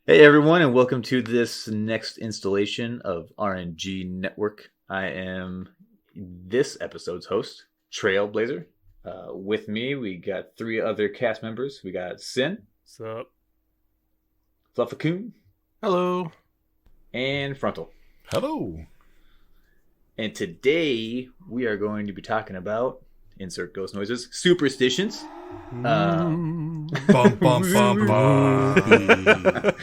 Hey everyone, and welcome to this next installation of RNG Network. I am this episode's host, Trailblazer. With me, we got three other cast members. We got Sin, What's up? Fluffacoon, Hello. and Frontal. Hello. And today we are going to be talking about insert ghost noises, superstitions. Bum, bum, bum, bum. I'm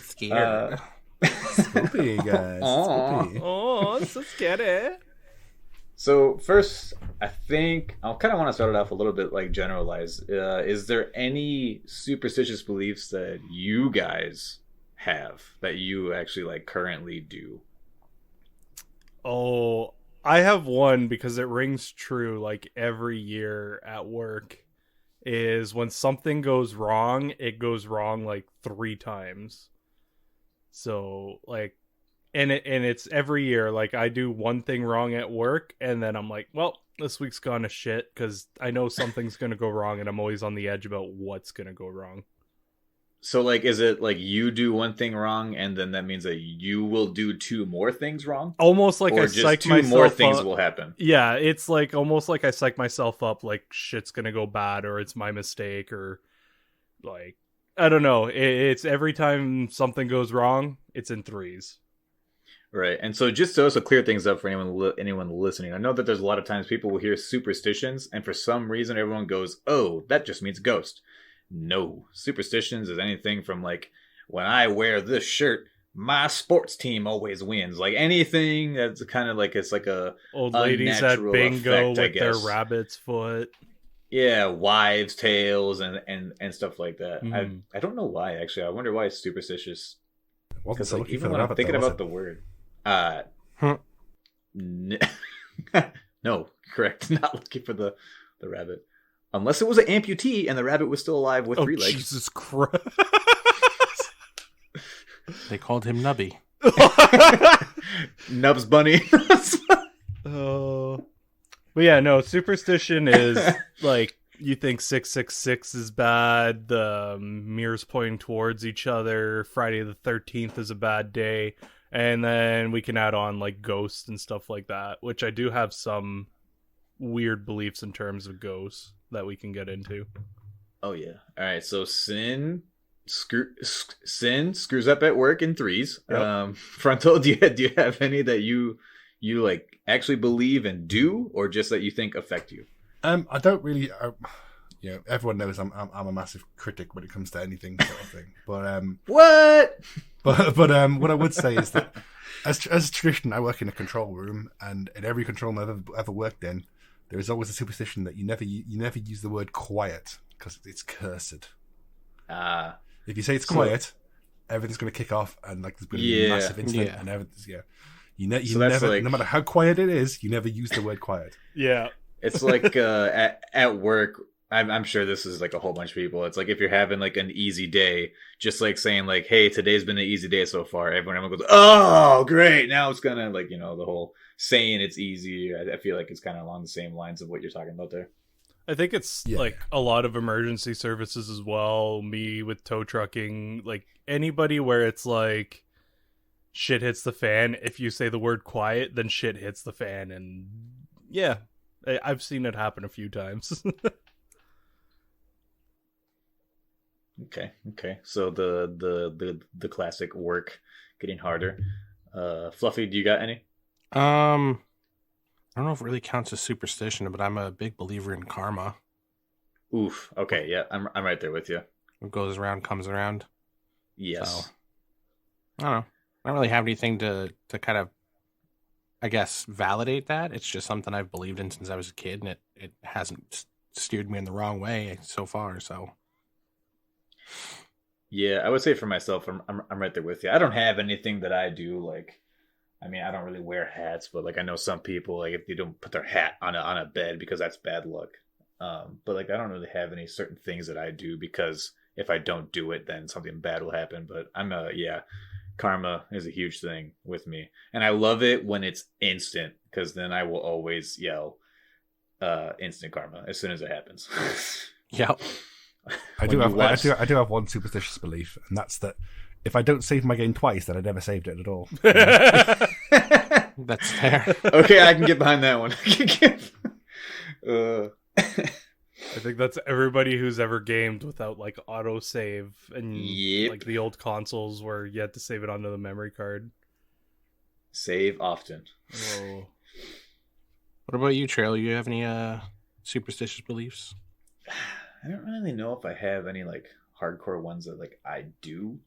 scared. Spoopy, guys. Spoopy. Oh, so scary. So first, I think I'll kind of want to start it off a little bit like generalized. Is there any superstitious beliefs that you guys have that you actually like currently do? Oh, I have one because it rings true like every year at work is when something goes wrong, it goes wrong like 3 times. So like and it's every year. Like I do one thing wrong at work and then I'm like, well, this week's gone to shit because I know something's gonna go wrong and I'm always on the edge about what's gonna go wrong. So like, is it like you do one thing wrong and then that means that you will do two more things wrong, Almost like I or just psych two myself more things up. will happen? Yeah, it's like almost like I psych myself up like shit's gonna go bad or it's my mistake or like I don't know. It's every time something goes wrong, it's in threes. Right. And so just to also clear things up for anyone listening, I know that there's a lot of times people will hear superstitions and for some reason everyone goes, "Oh, that just means ghost." No. Superstitions is anything from like, when I wear this shirt, my sports team always wins. Like anything that's kind of like, it's like a Old ladies at unnatural bingo effect, I with their guess. rabbit's foot. Yeah, wives' tales and stuff like that. Mhm. I don't know why actually. I wonder why it's superstitious. Wasn't Because so like lucky for even the when I'm rabbit, thinking though, was about it? the word, uh, Huh. n- no, correct. Not looking for the rabbit, unless it was an amputee and the rabbit was still alive with Oh three legs. Jesus Christ! They called him Nubby. Nubs Bunny. Oh, but yeah, no. Superstition is like you think 666 is bad. The mirrors pointing towards each other. Friday the 13th is a bad day, and then we can add on like ghosts and stuff like that. Which I do have some weird beliefs in terms of ghosts that we can get into. Oh yeah. All right. So Sin screws up at work in threes. Yep. Frontal. Do you have any that you like actually believe and do, or just that you think affect you? I don't really. Everyone knows I'm a massive critic when it comes to anything sort of thing. What? But what I would say is that as a tradition, I work in a control room, and in every control room I've ever worked in, there is always a superstition that you never use the word quiet because it's cursed. Ah. If you say it's So- quiet, everything's going to kick off, and like there's going to be Yeah. a massive incident, Yeah. and everything's So that's never, like- no matter how quiet it is, you never use the word quiet. Yeah. It's like at work. I'm sure this is like a whole bunch of people. It's like if you're having like an easy day, just like saying like, "Hey, today's been an easy day so far." Everyone goes, "Oh, great!" Now it's gonna like the whole saying it's easy. I feel like it's kind of along the same lines of what you're talking about there. I think it's Yeah. like a lot of emergency services as well. Me with tow trucking, like anybody where it's like shit hits the fan. If you say the word quiet, then shit hits the fan. And yeah, I've seen it happen a few times. Okay. So the classic work getting harder. Fluffy, do you got any? I don't know if it really counts as superstition, but I'm a big believer in karma. Oof. Okay. Yeah, I'm right there with you. What goes around comes around. Yes. So I don't know. I don't really have anything to kind of, I guess, validate that. It's just something I've believed in since I was a kid, and it hasn't steered me in the wrong way so far. So Yeah, I would say for myself, I'm right there with you. I don't have anything that I do like. I mean, I don't really wear hats, but like I know some people like if they don't put their hat on a bed because that's bad luck. But like I don't really have any certain things that I do because if I don't do it, then something bad will happen. But karma is a huge thing with me, and I love it when it's instant because then I will always yell, "instant karma" as soon as it happens. yeah, I do have one superstitious belief, and that's that if I don't save my game twice, then I never saved it at all. That's fair. Okay, I can get behind that one. I think that's everybody who's ever gamed without like autosave and Yep. like the old consoles where you had to save it onto the memory card. Save often. Oh. What about you, Trail? You have any superstitious beliefs? I don't really know if I have any like hardcore ones that like I do.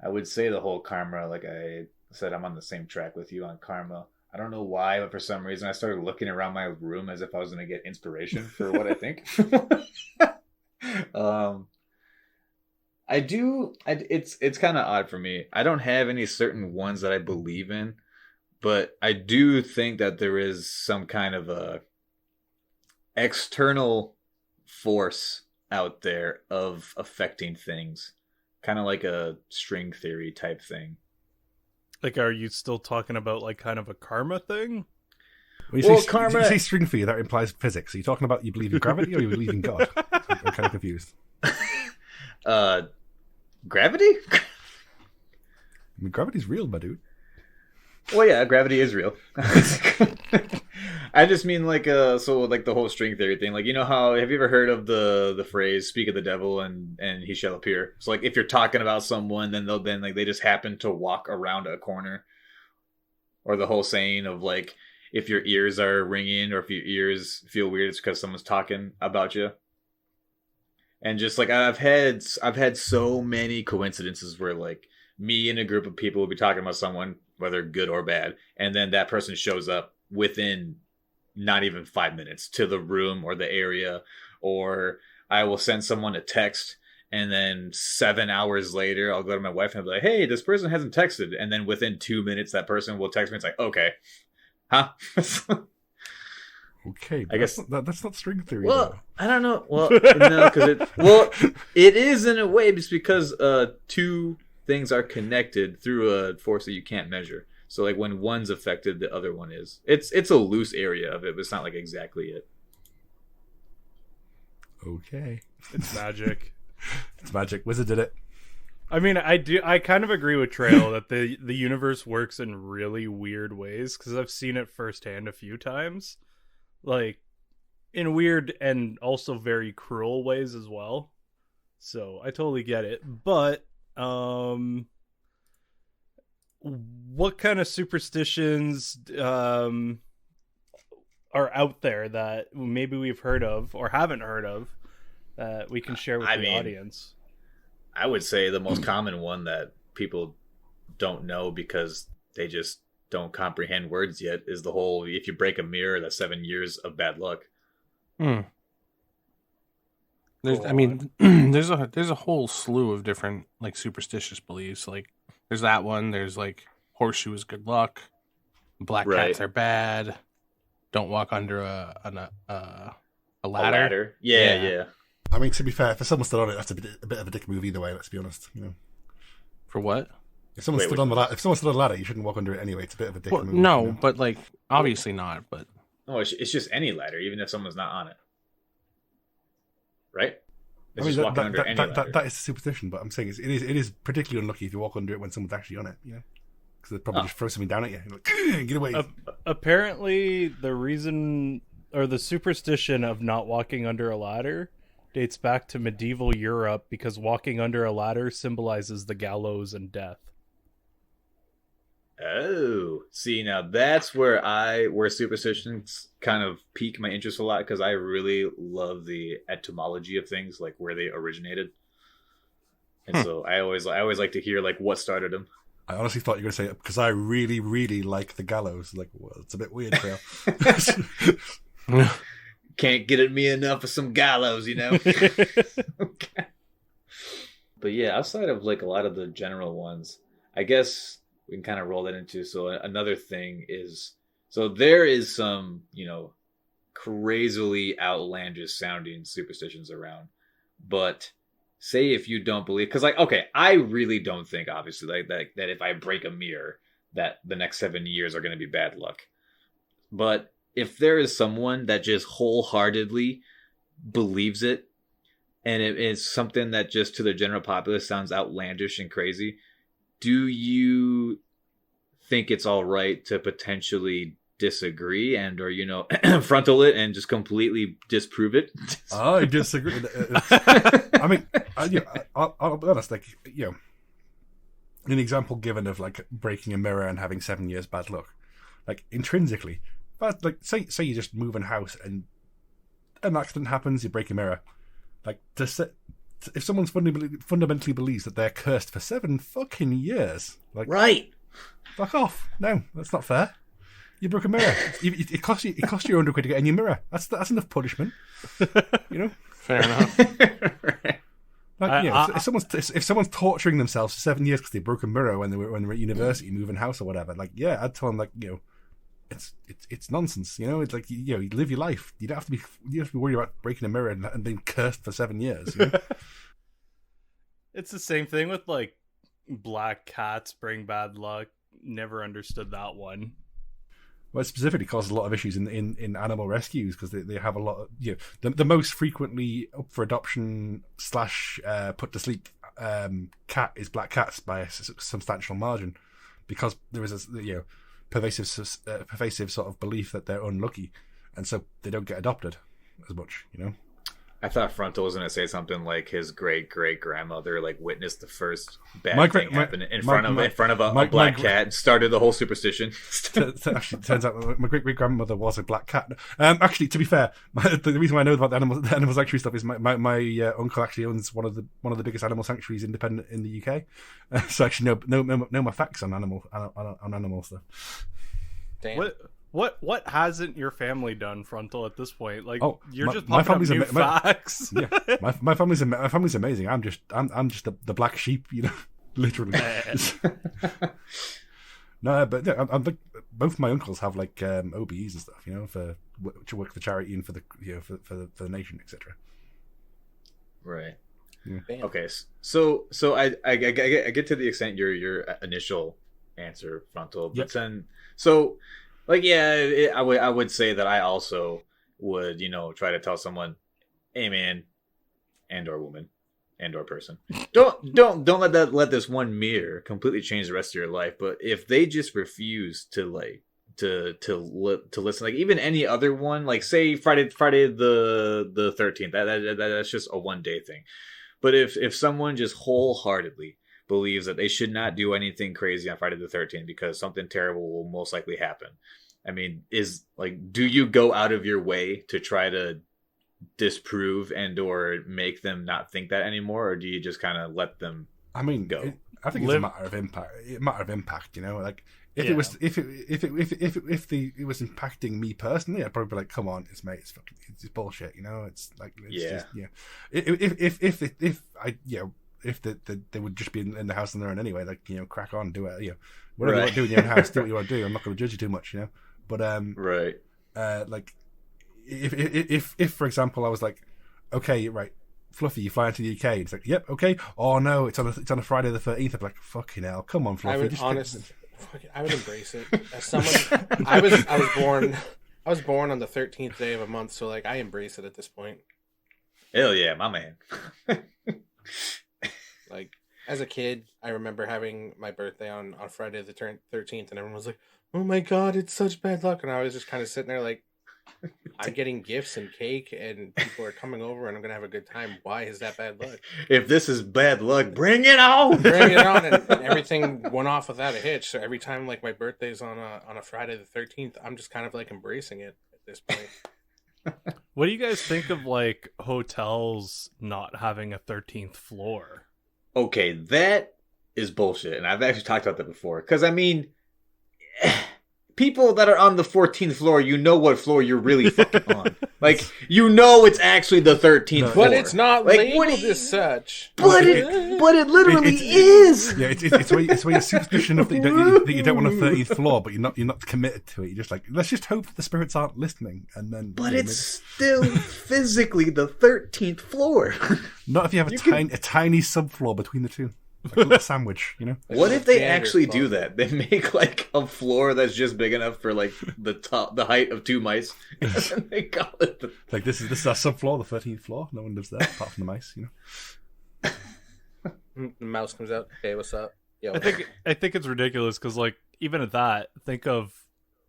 I would say the whole karma, like I said, I'm on the same track with you on karma. I don't know why, but for some reason I started looking around my room as if I was going to get inspiration for what I think. I do. It's kind of odd for me. I don't have any certain ones that I believe in, but I do think that there is some kind of a external force out there of affecting things, kind of like a string theory type thing. Like, are you still talking about like kind of a karma thing? When you say, karma... you say string theory, that implies physics. Are you talking about you believe in gravity or you believe in God? I'm kind of confused. Gravity? I mean, gravity's real, my dude. Well, yeah, gravity is real. I just mean like so like the whole string theory thing. Like, you know how, have you ever heard of the phrase "speak of the devil and he shall appear"? So like if you're talking about someone, then like they just happen to walk around a corner, or the whole saying of like if your ears are ringing or if your ears feel weird, it's because someone's talking about you. And just like I've had so many coincidences where like me and a group of people will be talking about someone, whether good or bad, and then that person shows up within not even 5 minutes to the room or the area, or I will send someone a text and then 7 hours later I'll go to my wife and I'll be like, hey, this person hasn't texted, and then within 2 minminutes that person will text me. It's like, okay, huh? Okay, I guess that's not string theory. Well, though. I don't know. Well, no, because it is in a way, just because two things are connected through a force that you can't measure. So like when one's affected, the other one is. It's a loose area of it, but it's not like exactly it. Okay, it's magic. It's magic. Wizard did it. I mean, I kind of agree with Trail that the universe works in really weird ways, because I've seen it firsthand a few times, like in weird and also very cruel ways as well. So I totally get it. But what kind of superstitions are out there that maybe we've heard of or haven't heard of that we can share with the audience? I would say the most common one that people don't know because they just don't comprehend words yet is the whole, if you break a mirror, that's 7 years of bad luck. I mean, there's a whole slew of different like superstitious beliefs. Like there's that one. There's like horseshoe is good luck. Black cats are bad. Don't walk under a ladder. Yeah. I mean, to be fair, if someone stood on it, that's a bit of a dick move either way. Let's be honest. You know. For what? If someone stood on the ladder, you shouldn't walk under it anyway. It's a bit of a dick move. No, you know? But like obviously not. But no, it's just any ladder, even if someone's not on it. Right? It's just walking under any ladder. That is a superstition, but I'm saying it is particularly unlucky if you walk under it when someone's actually on it. You know, because they'd probably just throw something down at you. Like, get away. Apparently, the reason or the superstition of not walking under a ladder dates back to medieval Europe, because walking under a ladder symbolizes the gallows and death. Oh, see, now that's where superstitions kind of pique my interest a lot, because I really love the etymology of things, like where they originated, and so I always like to hear like what started them. I honestly thought you were going to say it because I really, really like the gallows. Like, well, it's a bit weird, Trail. Can't get at me enough of some gallows, you know. Okay. But yeah, outside of like a lot of the general ones, I guess we can kind of roll that into. So another thing is, so there is some, you know, crazily outlandish sounding superstitions around. But say if you don't believe, because like, okay, I really don't think, obviously, like that if I break a mirror, that the next 7 years are going to be bad luck. But if there is someone that just wholeheartedly believes it, and it's something that just to the general populace sounds outlandish and crazy, do you think it's all right to potentially disagree and or frontal it and just completely disprove it? I disagree. I mean, I'll be honest. Like, an example given of like breaking a mirror and having 7 years bad luck, like intrinsically, but like say you just move in house and an accident happens, you break a mirror. Like if someone's fundamentally believes that they're cursed for 7 fucking years, like right, fuck off. No, that's not fair. You broke a mirror. It cost you £100 to get a new mirror. That's enough punishment. Fair enough. Like, if someone's torturing themselves for 7 years because they broke a mirror when they were at university, moving house or whatever, like, yeah, I'd tell them, like, it's nonsense. It's like, you live your life. You don't have to be worried about breaking a mirror and being cursed for 7 years. It's the same thing with like black cats bring bad luck. Never understood that one. Well, it specifically causes a lot of issues in animal rescues because they have a lot of the most frequently up for adoption / put to sleep cat is black cats by a substantial margin, because there is a pervasive sort of belief that they're unlucky, and so they don't get adopted as much. I thought Frontal was going to say something like his great grandmother like witnessed the first bad thing happen in front of a black cat and started the whole superstition. Actually, it turns out my great grandmother was a black cat. Actually, to be fair, the reason why I know about the animal sanctuary stuff is my uncle actually owns one of the biggest animal sanctuaries independent in the UK. So I actually know my facts on animal stuff. Damn. What hasn't your family done, Frontal, at this point? Like, you're just my popping family's up new facts. Yeah, my family's amazing. I'm just the black sheep, literally. No, but I'm both my uncles have like OBEs and stuff, to work for charity and for the for the nation, etc. Right. Yeah. Okay. So I get to the extent your initial answer, Frontal, but then so. Like, yeah, I would say that I also would, try to tell someone, hey, man, and or woman, and or person, don't let this one mirror completely change the rest of your life. But if they just refuse to listen, like even any other one, like say Friday the 13th, that's just a 1 day thing. But if someone just wholeheartedly believes that they should not do anything crazy on Friday the 13th because something terrible will most likely happen. I mean, do you go out of your way to try to disprove and or make them not think that anymore, or do you just kind of let them go? I think it's a matter of impact. Like if it was if it was impacting me personally, I'd probably be like, come on, it's bullshit. It's like just, if they would just be in the house on their own anyway, like crack on, do it, whatever you want to do in your own house, do what you want to do. I'm not going to judge you too much, But right, like if for example I was like, okay, right, Fluffy, you fly into the UK. It's like, yep, okay. Oh no, it's on a Friday the 13th. I'm like, fucking hell, come on, Fluffy. I would embrace it. As someone, I was born on the 13th day of a month, so like I embrace it at this point. Hell yeah, my man. Like, as a kid, I remember having my birthday on Friday the 13th, and everyone was like, oh my god, it's such bad luck. And I was just kind of sitting there like, I'm getting gifts and cake, and people are coming over, and I'm going to have a good time. Why is that bad luck? If this is bad luck, bring it on! Bring it on! And everything went off without a hitch. So every time like my birthday's on a Friday the 13th, I'm just kind of like embracing it at this point. What do you guys think of like hotels not having a 13th floor? Okay, that is bullshit, and I've actually talked about that before. Because I mean, people that are on the 14th floor, what floor you're really fucking on. Like, it's actually the 13th floor. But it's not like, labeled as such. But it literally is. Yeah, it's where you're superstition of that you don't want a 13th floor, but you're not committed to it. You're just like, let's just hope that the spirits aren't listening, and then. But it's still physically the 13th floor. Not if you have a tiny subfloor between the two. like a little sandwich, you know. What if they Janitor's actually do closet. that? They make like a floor that's just big enough for like the height of 2 mice, and then they call it the... Like this is our subfloor, the 13th floor. No one lives there apart from the mice, you know. The mouse comes out. Hey, what's up? Yo. I think it's ridiculous because, like, even at that, think of,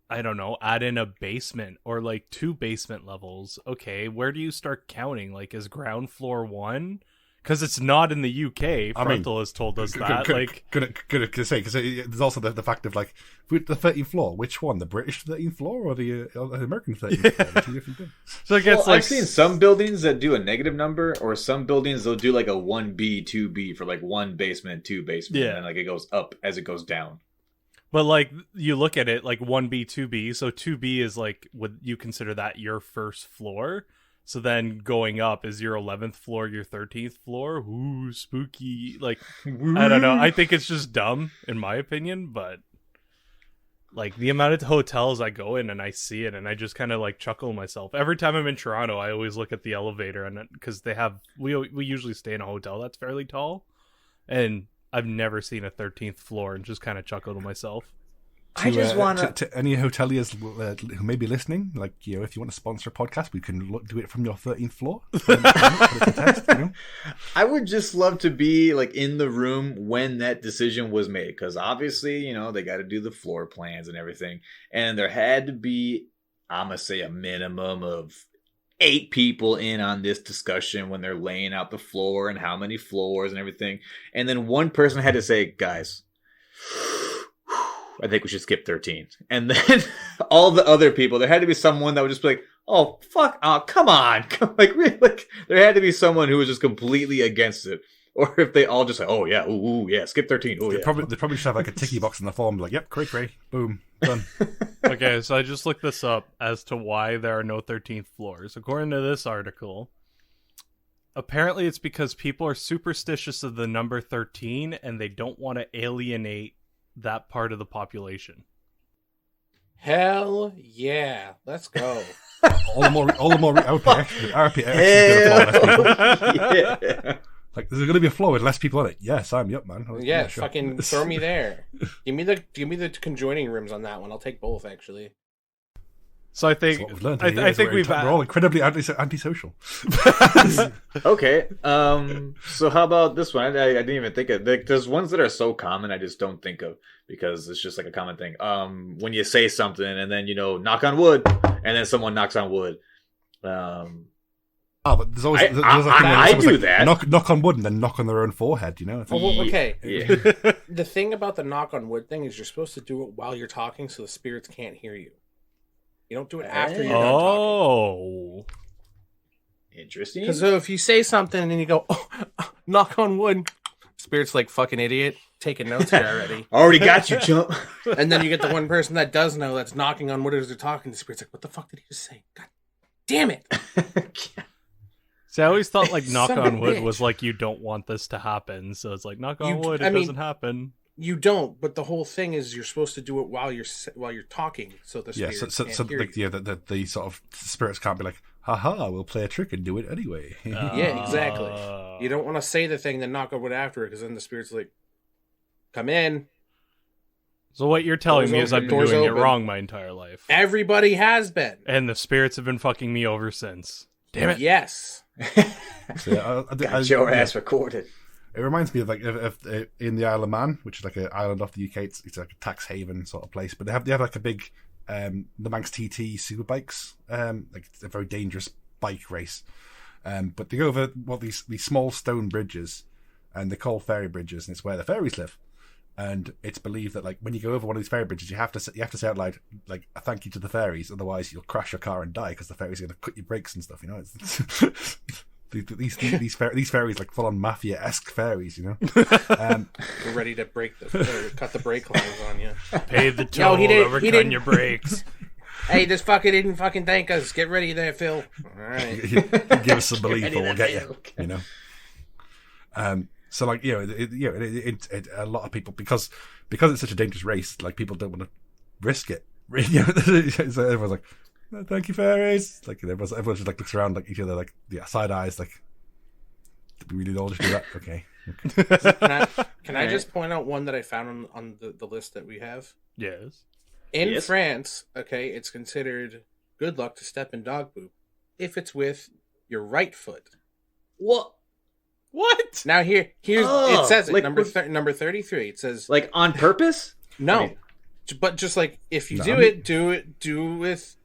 I don't know, add in a basement or like 2 basement levels. Okay, where do you start counting? Like, is ground floor 1? Because it's not in the UK. Frontal has told us that. Gonna say, because there's also the fact of like the 13th floor. Which one, the British 13th floor or the American 13th floor? They're 2 different things. So it gets I've seen some buildings that do a negative number, or some buildings they'll do like a 1B, 2B for like 1 basement, 2 basement, Yeah. and like it goes up as it goes down. But like you look at it like 1B, 2B. So 2B is like, would you consider that your first floor? So then going up is your 11th floor, your 13th floor. Ooh, spooky. Like, I don't know. I think it's just dumb, in my opinion. But, like, the amount of hotels I go in and I see it and I just kind of, like, chuckle myself. Every time I'm in Toronto, I always look at the elevator. And because they have... We usually stay in a hotel that's fairly tall. And I've never seen a 13th floor and just kind of chuckle to myself. I just want to any hoteliers who may be listening, like, you know, if you want to sponsor a podcast, we can do it from your 13th floor. I would just love to be like in the room when that decision was made, because obviously, you know, they got to do the floor plans and everything, and there had to be, I'm gonna say, a minimum of 8 people in on this discussion when they're laying out the floor and how many floors and everything, and then one person had to say, guys, I think we should skip 13. And then all the other people, there had to be someone that would just be like, oh, fuck, oh, come on. Like, really, like, there had to be someone who was just completely against it. Or if they all just say, oh, yeah, ooh, yeah, skip 13. Oh, They yeah. probably should have like a ticky box in the form, like, yep, cray, boom, done. Okay, so I just looked this up as to why there are no 13th floors. According to this article, apparently it's because people are superstitious of the number 13 and they don't want to alienate that part of the population. Hell yeah, let's go. all the more RP. Yeah. Like, there's going to be a floor with less people on it. Yeah, sign me up, man. Yeah, sure. fucking throw me there. Give me the conjoining rooms on that one. I'll take both, actually. So I think That's what we've learned I here, is think we're all incredibly antisocial. Okay. So how about this one? I didn't even think of. There's ones that are so common I just don't think of because it's just like a common thing. When you say something and then, you know, knock on wood, and then someone knocks on wood. But there's always I do like, that. Knock on wood and then knock on their own forehead. You know. It's like, Oh, well, okay. Yeah. The thing about the knock on wood thing is you're supposed to do it while you're talking so the spirits can't hear you. You don't do it after you're done talking. Oh. Interesting. Because if you say something and then you go, oh, knock on wood, spirit's like, fucking idiot, taking notes here already. Already got you, chump. And then you get the one person that does know that's knocking on wood as they're talking. The spirit's like, what the fuck did he just say? God damn it. See, I always thought like knock Son of on a wood bitch. was like you don't want this to happen, so it's like knock on You- wood, I it mean- doesn't happen. You don't, but the whole thing is you're supposed to do it while you're talking, so the yeah, spirits so can't hear like, you. yeah, the sort of spirits can't be like, haha, we'll play a trick and do it anyway. Yeah, exactly. You don't want to say the thing then knock on wood after it, because then the spirit's like, come in. So what you're telling Doors me is open, I've been doors doing open. it wrong my entire life. Everybody has been. And the spirits have been fucking me over since. Damn it. Yes. So, yeah, Got your ass recorded. It reminds me of like in the Isle of Man, which is like an island off the UK. It's like a tax haven sort of place, but they have like a big the Manx TT super bikes. Like it's a very dangerous bike race. But they go over these small stone bridges, and they're called fairy bridges, and it's where the fairies live. And it's believed that like when you go over one of these fairy bridges, you have to say out loud like a thank you to the fairies, otherwise you'll crash your car and die because the fairies are going to cut your brakes and stuff. You know, it's, these fairies like full on mafia-esque fairies. You know, We're ready to cut the brake lines on you. Pay the toll, he didn't- overcutting your brakes. Hey, this fucker didn't fucking thank us. Get ready there, Phil. All right. give us some belief Ready or we'll to get you. milk. You know. So like a lot of people because it's such a dangerous race, like people don't want to risk it. You know? So everyone's like, "Oh, thank you, fairies." Like everyone just like looks around like each other like side eyes like, "Did we really all just do that?" Okay. Can I just point out one that I found on the list that we have? Yes. In France, okay, it's considered good luck to step in dog poop if it's with your right foot. What? Now here's it says it like number 33. It says like on purpose. no, but just like if you do it with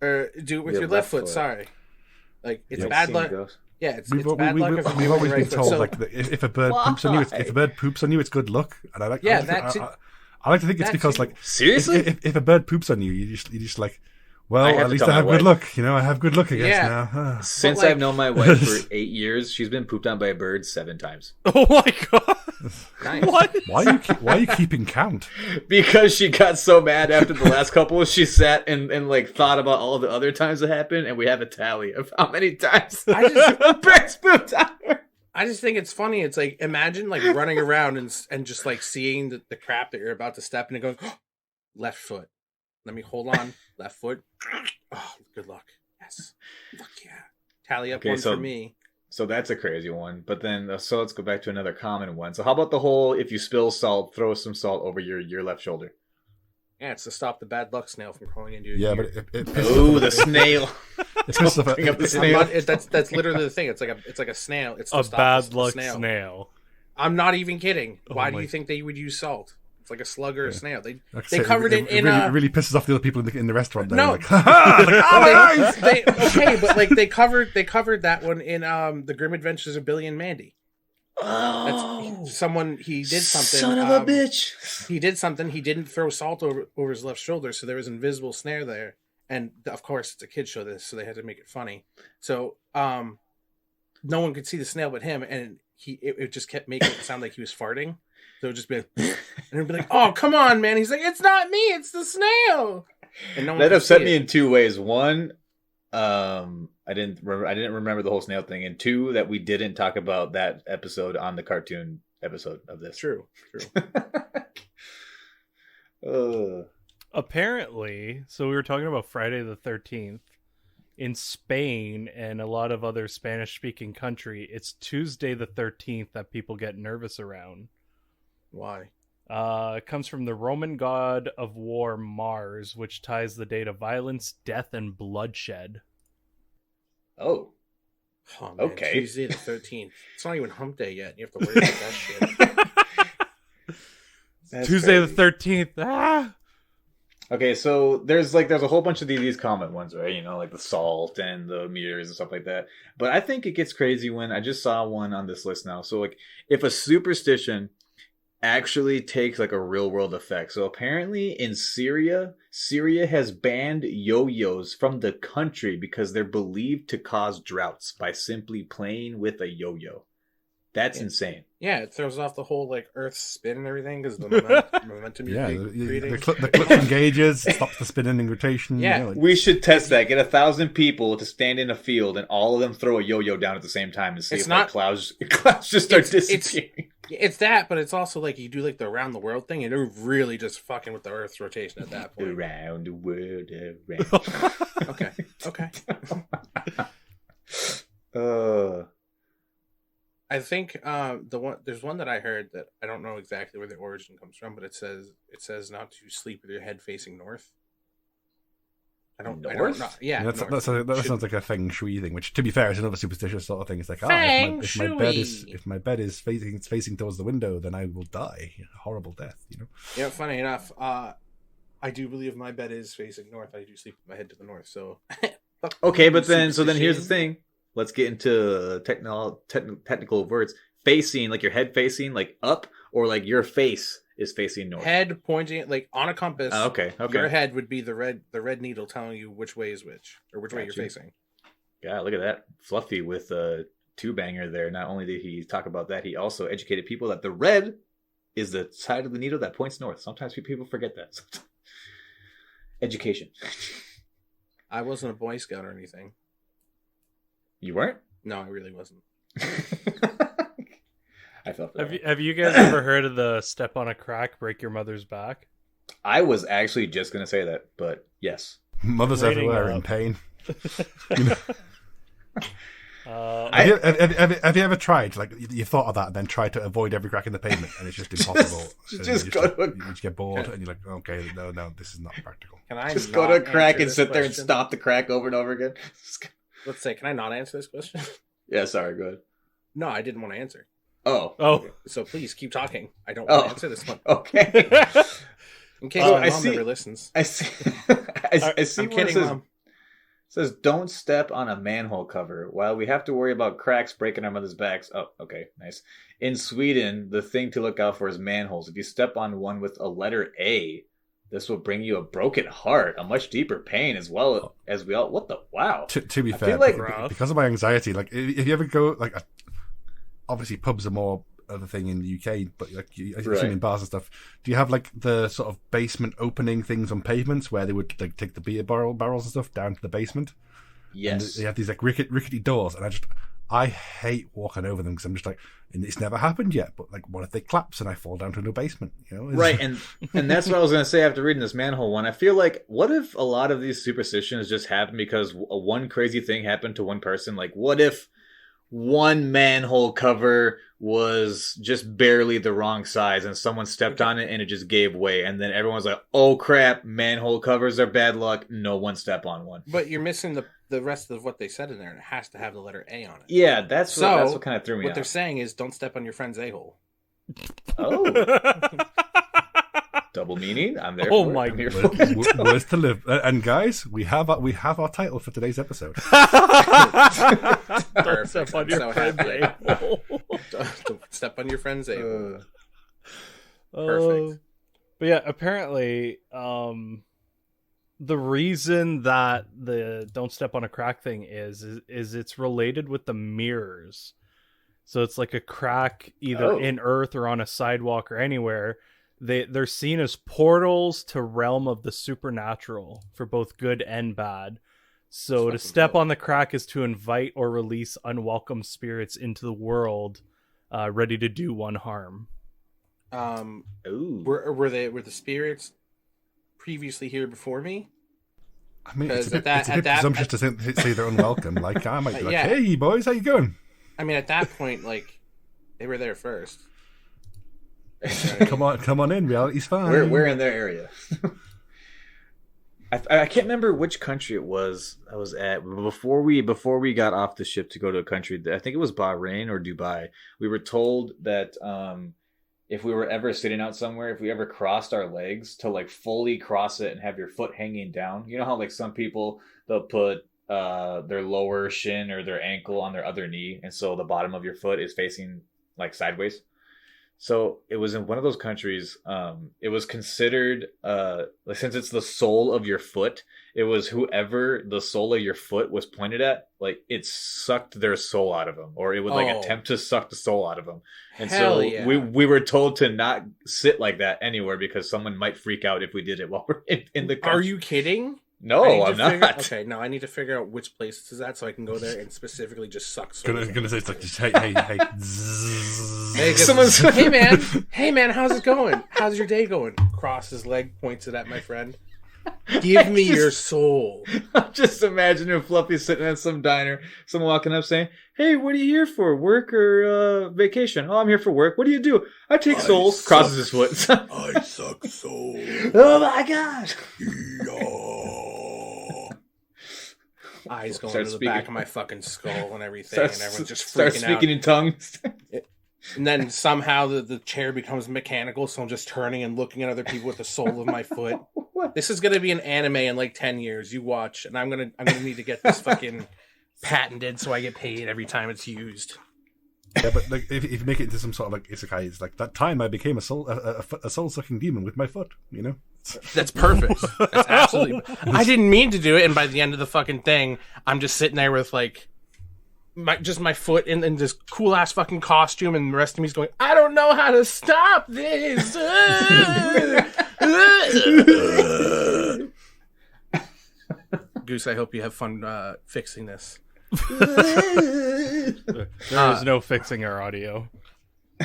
your left foot. Sorry, like it's bad luck. Yeah, it's bad luck if we've you always do been it with your right told foot. like that if a bird poops on you, if a bird poops on you, it's good luck. And I like I like to think it's because like seriously, if a bird poops on you, you just like, well, at least I have good luck. You know, I have good luck, I guess now. Since I've known my wife for 8 years, she's been pooped on by a bird 7 times. Oh my god! Nice. What? Why are you keeping count? Because she got so mad after the last couple, she sat and like thought about all the other times it happened, and we have a tally of how many times a bird's pooped on her. I just think it's funny. It's like imagine like running around and just like seeing the crap that you're about to step in and going, oh, left foot. Let me hold on. Left foot. Oh, good luck. Yes. Look, yeah. Tally up one for me. So that's a crazy one. But then, so let's go back to another common one. So how about the whole, if you spill salt, throw some salt over your left shoulder? Yeah, it's to stop the bad luck snail from crawling into your Yeah, ear. but the snail. It pisses off. Bring up the snail. That's literally the thing. It's like a snail. It's to A stop bad the luck snail. snail. I'm not even kidding. Why do my- you think they would use salt? It's like a slug or a snail. Like I They say, covered it in really, it really pisses off the other people in the restaurant. There. No. Like, ha but like they covered that one in the Grim Adventures of Billy and Mandy. That's someone he did something. Son of a bitch. He did something. He didn't throw salt over his left shoulder, so there was an invisible snare there. And of course, it's a kid show this, so they had to make it funny. So no one could see the snail but him, and it just kept making it sound like he was farting. So it would just be like, and it'd be like, "Oh, come on, man!" He's like, "It's not me, it's the snail." And no one That could upset see me it. in 2 ways. One, I didn't remember the whole snail thing, and 2, that we didn't talk about that episode on the cartoon episode of this. True. Apparently, so we were talking about Friday the 13th. In Spain and a lot of other Spanish-speaking country, it's Tuesday the 13th that people get nervous around. Why? It comes from the Roman god of war Mars, which ties the day to violence, death, and bloodshed. Oh. Oh, man. Okay. Tuesday the 13th. It's not even hump day yet. You have to worry about that shit. That's Tuesday crazy. the 13th. Ah! Okay, so there's a whole bunch of these common ones, right? You know, like the salt and the mirrors and stuff like that. But I think it gets crazy when I just saw one on this list now. So like if a superstition actually takes like a real world effect. So apparently in Syria has banned yo-yos from the country because they're believed to cause droughts by simply playing with a yo-yo. That's insane. Yeah, it throws off the whole like Earth's spin and everything because the momentum you're creating. the clip engages, stops the spinning and rotation. Yeah. You know, like, We should test that. Get 1,000 people to stand in a field and all of them throw a yo-yo down at the same time and see It's if not- clouds just start it's- disappearing. It's that, but it's also like you do like the around the world thing, and you're really just fucking with the Earth's rotation at that point. Around the world, around. Okay. I think there's one that I heard that I don't know exactly where the origin comes from, but it says not to sleep with your head facing north. I don't North? know. Yeah, that north. sounds like a feng shui thing, which, to be fair, is another superstitious sort of thing. It's like, Feng if my bed is facing towards the window, then I will die a horrible death. You know. Yeah, funny enough, I do believe my bed is facing north. I do sleep with my head to the north. So Okay, but then here's the thing. Let's get into technical words. Facing, like your head facing, like up, or like your face is facing north. Head pointing like on a compass. Oh, okay. Your head would be the red needle telling you which way is which, or which way you're Gotcha. facing. Yeah, look at that. Fluffy with a two-banger there. Not only did he talk about that, he also educated people that the red is the side of the needle that points north. Sometimes people forget that. Education. I wasn't a Boy Scout or anything. You weren't? No, I really wasn't. I felt that. Have you guys ever heard of the step on a crack, break your mother's back? I was actually just going to say that, but yes. Mothers Rating everywhere up. in pain. You know? Have you ever tried, like, you thought of that and then tried to avoid every crack in the pavement, and it's just impossible? Just go to you just get bored, and you're like, okay, no, this is not practical. Can I just go to a crack and this sit there and question? stop the crack over and over again. Let's say, can I not answer this question? Yeah, sorry, go ahead. No, I didn't want to answer. Oh. So please keep talking. I don't want to answer this one. Okay. In case my mom never listens. I see. I see. I'm Where kidding, Mom. It says, "Don't step on a manhole cover." While we have to worry about cracks breaking our mothers' backs. Oh, okay, nice. In Sweden, the thing to look out for is manholes. If you step on one with a letter A, this will bring you a broken heart, a much deeper pain, as well as we all. What the wow? To be I fair, feel like because of my anxiety, like if you ever go, like, obviously pubs are more of a thing in the UK, but like I've seen in bars and stuff. Do you have like the sort of basement opening things on pavements where they would like take the beer barrels and stuff down to the basement? Yes. And they have these like rickety doors, and I hate walking over them because I'm just like, and it's never happened yet. But like, what if they collapse and I fall down to the basement? You know, right? And that's what I was gonna say after reading this manhole one. I feel like, what if a lot of these superstitions just happen because one crazy thing happened to one person? Like, what if one manhole cover was just barely the wrong size and someone stepped on it and it just gave way, and then everyone's like, oh crap, manhole covers are bad luck, no one step on one. But you're missing the rest of what they said in there, and it has to have the letter A on it. Yeah, that's what kind of threw me what off. They're saying is, don't step on your friend's a-hole. Oh. Double meaning. I'm there. Oh for my it. I'm here God. for it. Words to live. And guys, we have our title for today's episode. Don't step on your friend's a-hole. Don't step on your friend's a-hole. Perfect. But yeah, apparently, the reason that the don't step on a crack thing is it's related with the mirrors. So it's like a crack either in earth or on a sidewalk or anywhere. They're seen as portals to realm of the supernatural for both good and bad. So to step on the crack is to invite or release unwelcome spirits into the world, ready to do one harm. Were the spirits previously here before me? I mean, it's a bit presumptuous to say they're unwelcome. Like, I might be like, hey boys, how you going? I mean, at that point, like, they were there first. Come on in. Reality's fine. We're in their area. I can't remember which country it was I was at before we got off the ship to go to a country. I think it was Bahrain or Dubai. We were told that if we were ever sitting out somewhere, if we ever crossed our legs, to like fully cross it and have your foot hanging down. You know how like some people, they'll put their lower shin or their ankle on their other knee, and so the bottom of your foot is facing like sideways. So it was in one of those countries. It was considered, since it's the sole of your foot, it was whoever the sole of your foot was pointed at, like it sucked their soul out of them, or it would like attempt to suck the soul out of them. And we were told to not sit like that anywhere because someone might freak out if we did it while we're in the country. Are you kidding? No, I'm not. Okay, no, I need to figure out which place this is at so I can go there and specifically just suck soul. Gonna say it's like just hey. Hey man, how's it going? How's your day going? Cross his leg, points it at my friend. Give me your soul. I'm just imagining Fluffy sitting at some diner, someone walking up saying, "Hey, what are you here for? Work or vacation?" "Oh, I'm here for work." "What do you do?" "I take souls." Crosses his foot. I suck soul. Oh my god. Eyes going to the back of my fucking skull and everything, and everyone's just freaking starts speaking out. in tongues. And then somehow the chair becomes mechanical, so I'm just turning and looking at other people with the sole of my foot. This is gonna be an anime in like 10 years. You watch, and I'm gonna need to get this fucking patented so I get paid every time it's used. Yeah, but like if you make it into some sort of like isekai, it's like that time I became a soul sucking demon with my foot. You know, that's perfect. That's absolutely. I didn't mean to do it, and by the end of the fucking thing, I'm just sitting there with like my foot in this cool ass fucking costume, and the rest of me's going, I don't know how to stop this. Goose, I hope you have fun fixing this. There is no fixing our audio.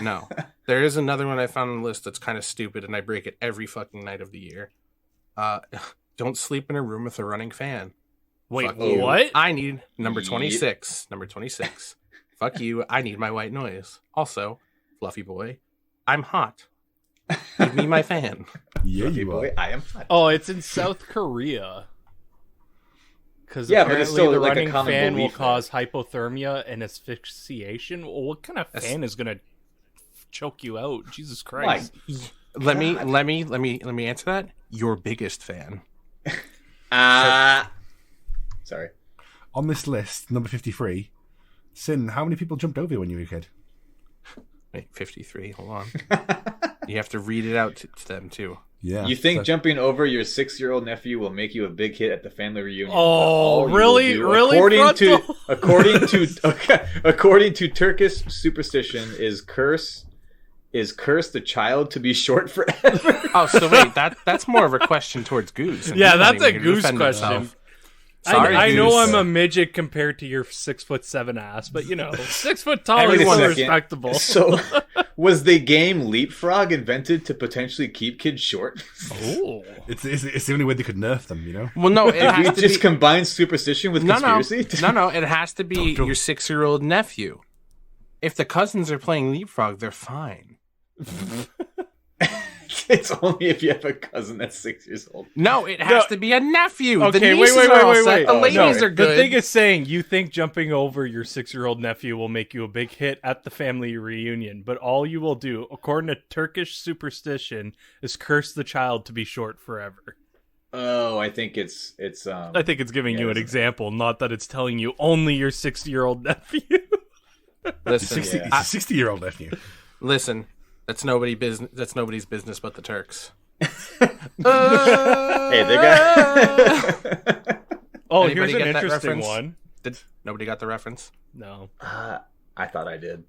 No. There is another one I found on the list that's kind of stupid, and I break it every fucking night of the year. Don't sleep in a room with a running fan. Wait, Fuck you. what? I need number 26. Number 26. Fuck you. I need my white noise. Also, Fluffy Boy, I'm hot. Give me my fan. Yeah, Fluffy you boy, are. I am hot. Oh, it's in South Korea. Because Yeah, but apparently it's still the like a running common fan will belief there. cause hypothermia and asphyxiation. Well, what kind of fan is gonna choke you out? Jesus Christ! Let me answer that. Your biggest fan. Sorry. On this list, number 53, Sin, how many people jumped over you when you were a kid? Wait, 53. Hold on. You have to read it out to them too. Yeah. You think so- jumping over your 6-year-old nephew will make you a big hit at the family reunion? Oh, All you will really? do, Really, according to Turkish superstition, is curse the child to be short forever. Oh, so wait, that's more of a question towards Goose. And Yeah, he's not that's a even gonna Goose defend question. himself. Sorry, I know Goose. I'm a midget compared to your 6'7" ass, but 6 foot tall Wait is a still second. respectable. So, was the game Leapfrog invented to potentially keep kids short? Oh, It's the only way they could nerf them, you know? Well, no, it If we has to just be. combine superstition with conspiracy? No, it has to be Don't. your 6-year-old nephew. If the cousins are playing Leapfrog, they're fine. It's only if you have a cousin that's 6 years old. No, it has to be a nephew. okay. The Wait, nieces wait, are all wait, set. wait. The Oh, ladies no. are good. The thing is saying you think jumping over your 6-year-old nephew will make you a big hit at the family reunion, but all you will do, according to Turkish superstition, is curse the child to be short forever. Oh, I think it's I think it's giving you an it's- example, not that it's telling you only your 60-year-old nephew. Listen, It's a 60-year-old nephew. listen. That's nobody's business. That's nobody's business but the Turks. Hey, they got. Oh, Anybody here's an get that interesting reference? one. Did nobody got the reference? No. I thought I did.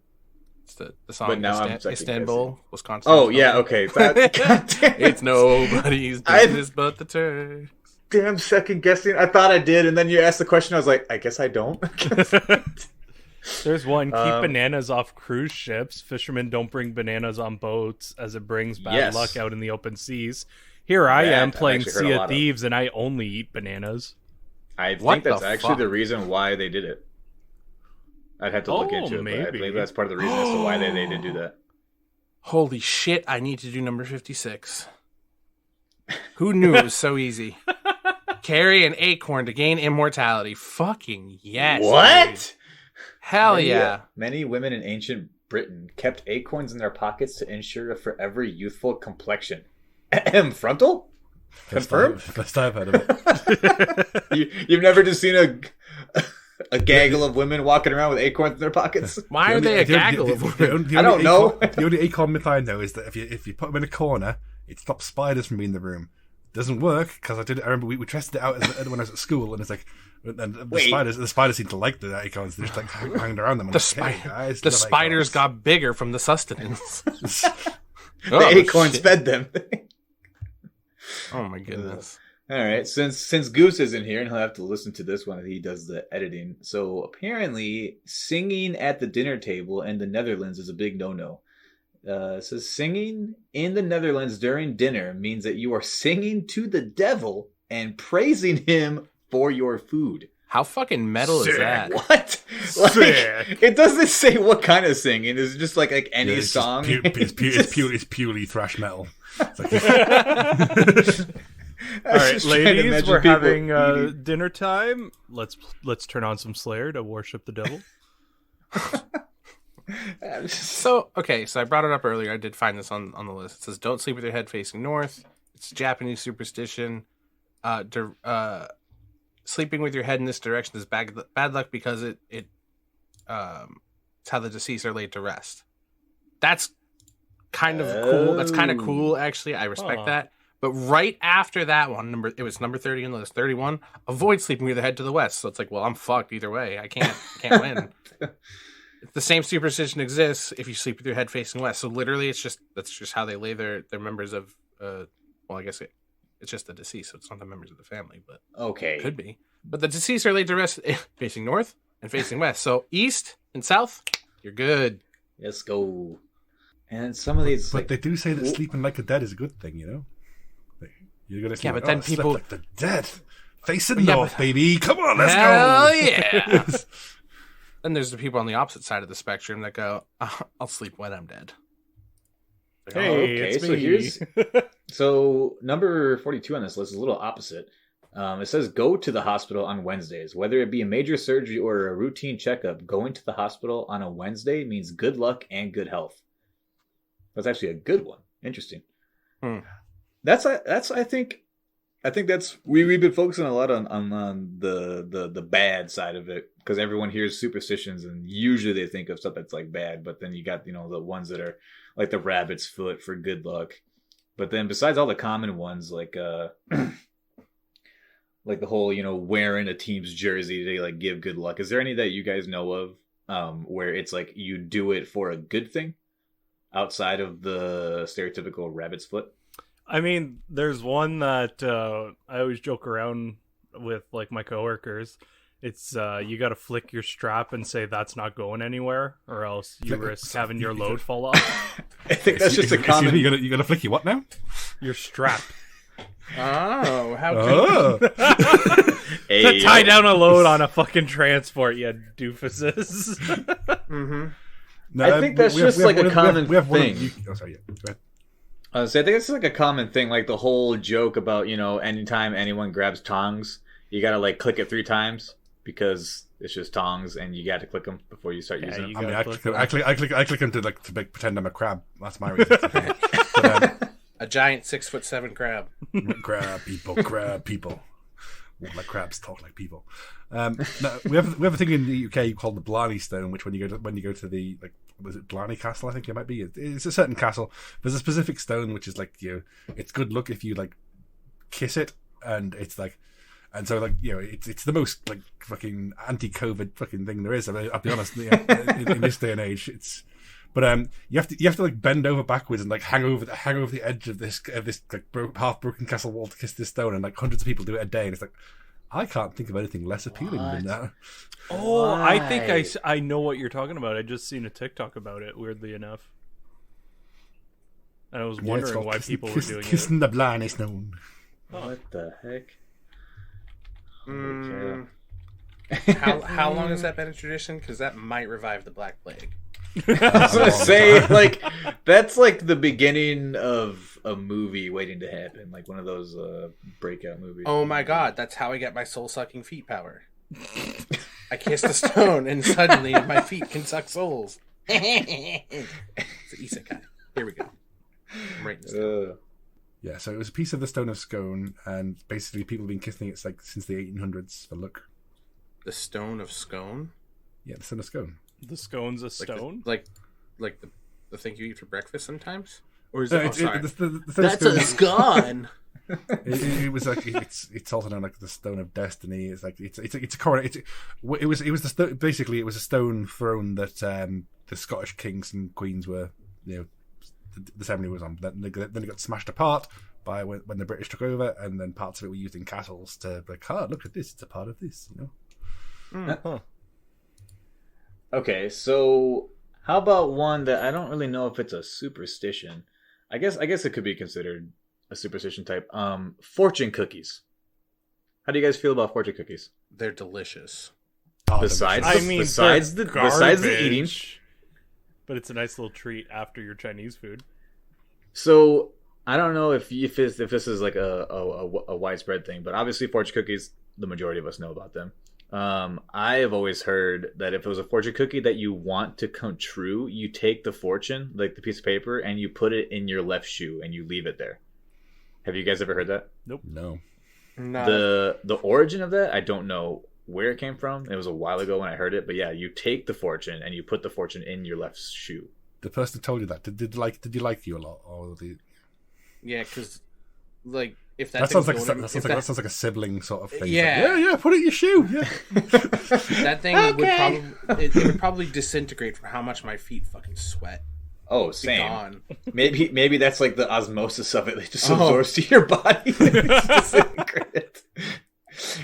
It's the song But now I'm second Istanbul, Wisconsin. Oh yeah, okay. God damn It's nobody's business but the Turks. damn second guessing. I thought I did, and then you asked the question. I was like, I guess I don't. There's one. Keep Um, bananas off cruise ships. Fishermen don't bring bananas on boats as it brings bad Yes. luck out in the open seas. Here I That am I've playing actually heard a Sea lot of of. Thieves, and I only eat bananas. I What think that's the actually fuck? the reason why they did it. I'd have to look Oh, into it, but I maybe. believe that's part of the reason as to why they did do that. Holy shit! I need to do number 56. Who knew it was so easy? Carry an acorn to gain immortality. Fucking yes. dude. What? Hell yeah. Many women in ancient Britain kept acorns in their pockets to ensure a forever youthful complexion. Frontal? Confirmed? First time I've heard of it. You've never just seen a gaggle of women walking around with acorns in their pockets? Why are they a gaggle of women? I don't know. The only acorn myth I know is that if you put them in a corner, it stops spiders from being in the room. Doesn't work because I remember we tested it out when I was at school, and it's like, and Wait. the spiders seem to like the acorns. They're just like hanging around them. I'm The, like, "Hey, spider, guys, the love spiders acorns." got bigger from the sustenance. The acorns fed them. Oh my goodness. All right, since Goose isn't here, and he'll have to listen to this when he does the editing. So apparently, singing at the dinner table in the Netherlands is a big no-no. It says singing in the Netherlands during dinner means that you are singing to the devil and praising him for your food. How fucking metal is that? What? Sick. It doesn't say what kind of singing. Is it just like any Yeah, it's just song? it's purely thrash metal. It's like, All right, ladies, we're having dinner time. Let's turn on some Slayer to worship the devil. So I brought it up earlier. I did find this on the list. It says, don't sleep with your head facing north. It's Japanese superstition. Sleeping with your head in this direction is bad luck because it's how the deceased are laid to rest. That's kind of cool. That's kind of cool, actually. I respect that. But right after that one, it was number 30 on the list. 31, avoid sleeping with your head to the west. So it's like, well, I'm fucked either way. I can't win. The same superstition exists if you sleep with your head facing west. So literally, that's just how they lay their members of. Well, I guess it's just the deceased, so it's not the members of the family, but Okay. could be. But the deceased are laid to rest facing north and facing west. So east and south, you're good. Let's go. And some of these, but like, they do say that sleeping like the dead is a good thing, you know. You're gonna sleep but then slept people- like the dead. Facing north, baby. Come on, let's Hell go. yeah. Then there's the people on the opposite side of the spectrum that go, I'll sleep when I'm dead. Hey, okay, it's so me. here's so number 42 on this list is a little opposite. It says go to the hospital on Wednesdays. Whether it be a major surgery or a routine checkup, going to the hospital on a Wednesday means good luck and good health. That's actually a good one. Interesting. That's I think that's we've been focusing a lot on the bad side of it, because everyone hears superstitions and usually they think of stuff that's like bad, but then you got the ones that are like the rabbit's foot for good luck. But then besides all the common ones like like the whole wearing a team's jersey to like give good luck, is there any that you guys know of where it's like you do it for a good thing outside of the stereotypical rabbit's foot? I mean, there's one that I always joke around with like my coworkers. It's you got to flick your strap and say that's not going anywhere, or else you risk having your load fall off. I think that's just a common. You gotta flick your what now? Your strap. Oh, how good. To tie down a load on a fucking transport, you doofuses. Mm-hmm. No, I think that's just like a common thing. Oh, sorry, yeah. Go ahead. So I think it's like a common thing, like the whole joke about anytime anyone grabs tongs, you gotta like click it 3 times because it's just tongs, and you got to click them before you start using them. I mean, I click them to pretend I'm a crab. That's my reason. But, a giant 6'7" crab. Crab people. Walk like crabs, talk like people. No, we have a thing in the UK called the Blarney Stone, which when you go to the was it Blarney Castle? I think it might be. It's a certain castle. There's a specific stone which is like it's good luck if you like kiss it, and it's like. And so, like, it's the most like fucking anti-COVID fucking thing there is. I mean, I'll be honest, in this day and age, but you have to like bend over backwards and like hang over the edge of this like half broken castle wall to kiss this stone, and like hundreds of people do it a day, and it's like I can't think of anything less appealing than that. Oh, I think I know what you're talking about. I just seen a TikTok about it. Weirdly enough, and I was wondering why people were doing kissing the Blarney Stone. What the heck? How long has that been a tradition? Because that might revive the Black Plague. I was gonna say, like, that's like the beginning of a movie waiting to happen, like one of those breakout movies. Oh my god, that's how I get my soul-sucking feet power. I kissed a stone, and suddenly my feet can suck souls. It's an isekai. Here we go. I'm writing this down. Yeah, so it was a piece of the Stone of Scone, and basically people have been kissing it like since the 1800s for luck. The Stone of Scone? Yeah, the Stone of Scone. The scone's a stone? Like the thing you eat for breakfast sometimes? Or is it? Sorry. That's a scone. It was like it's also known like the Stone of Destiny. It's like it's a coronet. It was the basically it was a stone thrown that the Scottish kings and queens were the ceremony was on. Then it got smashed apart by when the British took over, and then parts of it were used in castles to like, look at this, it's a part of this, Huh. Okay, so how about one that I don't really know if it's a superstition. I guess it could be considered a superstition type. Fortune cookies. How do you guys feel about fortune cookies? They're delicious. Besides the eating. But it's a nice little treat after your Chinese food. So I don't know if this is like a widespread thing, but obviously fortune cookies, the majority of us know about them. I have always heard that if it was a fortune cookie that you want to come true, you take the fortune, like the piece of paper, and you put it in your left shoe and you leave it there. Have you guys ever heard that? Nope. No. The origin of that, I don't know where it came from. It was a while ago when I heard it, but yeah, you take the fortune and you put the fortune in your left shoe. The person who told you that did you like you a lot, or Yeah, because like if that sounds like that sounds like a sibling sort of thing. Yeah, like, yeah, put it in your shoe. Yeah, that thing would probably disintegrate from how much my feet fucking sweat. Oh, same. Maybe that's like the osmosis of it. It just absorbs to your body.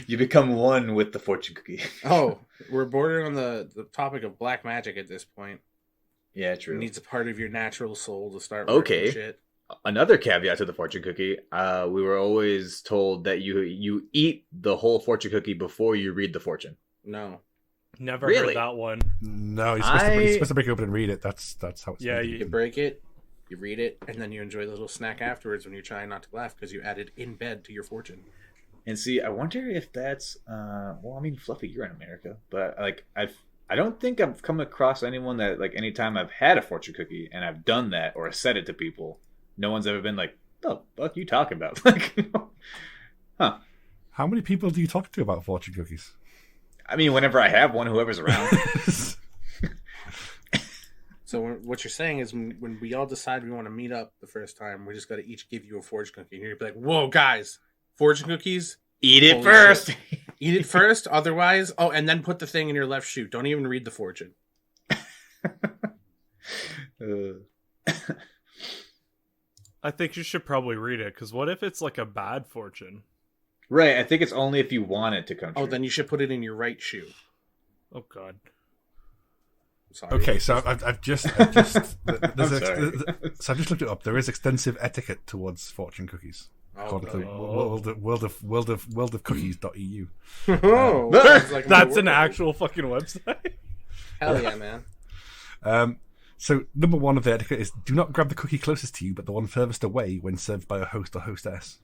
You become one with the fortune cookie. Oh, we're bordering on the topic of black magic at this point. Yeah, true. It needs a part of your natural soul to start okay. shit. another caveat to the fortune cookie, we were always told that you eat the whole fortune cookie before you read the fortune. No. Never Really? heard that one. No, you're supposed to break it open and read it. That's how it's. Yeah, made. You break it, you read it, and then you enjoy the little snack afterwards when you're trying not to laugh because you added in bed to your fortune. And see, I wonder if that's well, I mean, Fluffy, you're in America, but like I don't think I've come across anyone that like anytime I've had a fortune cookie and I've done that or said it to people, no one's ever been like, "The fuck you talking about?" Like, huh? How many people do you talk to about fortune cookies? I mean, whenever I have one, whoever's around. So what you're saying is when we all decide we want to meet up the first time, we just got to each give you a fortune cookie. And you're going to be like, whoa, guys, fortune cookies? Eat it Holy first. shit. Eat it first. Otherwise, and then put the thing in your left shoe. Don't even read the fortune. I think you should probably read it, because what if it's like a bad fortune? Right, I think it's only if you want it to come true. Oh, then you should put it in your right shoe. Oh, God. Sorry. Okay, so I've just I'm sorry. so I've just looked it up. There is extensive etiquette towards fortune cookies, according to worldofcookies.eu. Oh, sounds like That's an my work. actual fucking website. Hell yeah, man. So number one of the etiquette is do not grab the cookie closest to you, but the one furthest away when served by a host or hostess.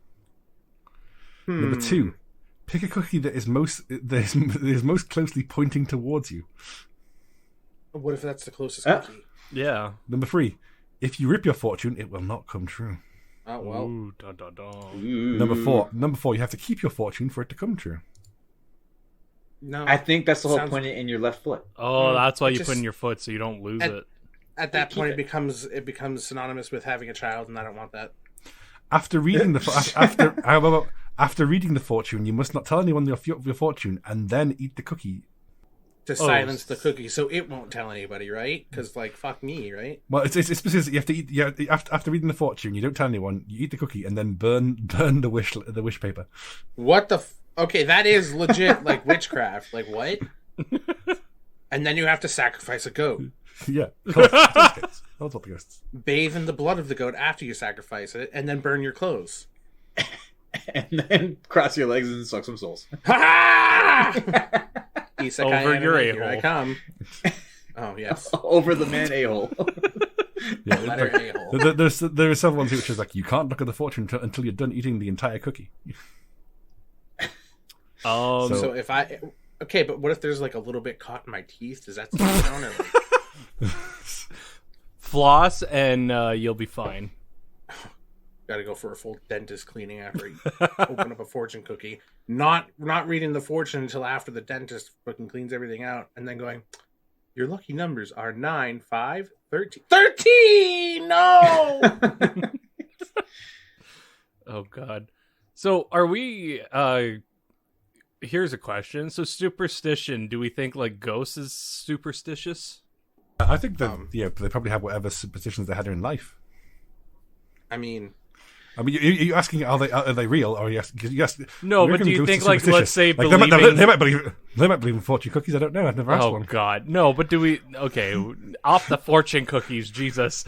Number two, pick a cookie that is most closely pointing towards you. What if that's the closest cookie? Yeah. Number three, if you rip your fortune, it will not come true. Oh, well. Ooh, dun, dun, dun. Ooh. Number four, you have to keep your fortune for it to come true. No. I think that's the whole Sounds- point in your left foot. Oh, that's why It you just- put in your foot so you don't lose it. At that Keep point, it. it becomes synonymous with having a child, and I don't want that. After reading after reading the fortune, you must not tell anyone your fortune, and then eat the cookie. To silence the cookie, so it won't tell anybody, right? Because, like, fuck me, right? Well, it's because you have to eat. After reading the fortune, you don't tell anyone. You eat the cookie and then burn the wish paper. What the? Okay, that is legit, like, witchcraft. Like, what? And then you have to sacrifice a goat. Yeah, ghosts. Bathe in the blood of the goat after you sacrifice it, and then burn your clothes. And then cross your legs and suck some souls. Ha! Isekai Over your anime, here a-hole. I come. Oh yes, Over the man a-hole. Yeah, letter like, a-hole. there are several ones which is like you can't look at the fortune until you're done eating the entire cookie. So if I but what if there's like a little bit caught in my teeth? Does that still count? Or like, Floss and you'll be fine. gotta go for a full dentist cleaning after you open up a fortune cookie. Not reading the fortune until after the dentist fucking cleans everything out, and then going, your lucky numbers are 9, 5, 13. 13! No! Oh, God. So are we... Here's a question. So superstition, do we think like ghosts is superstitious? I think that they probably have whatever superstitions they had in life. I mean, you're asking are they real, or you ask? No, but do you think like let's say like, believing... they might believe in fortune cookies? I don't know. I've never asked Oh one. God, no! But do we? Okay, off the fortune cookies, Jesus.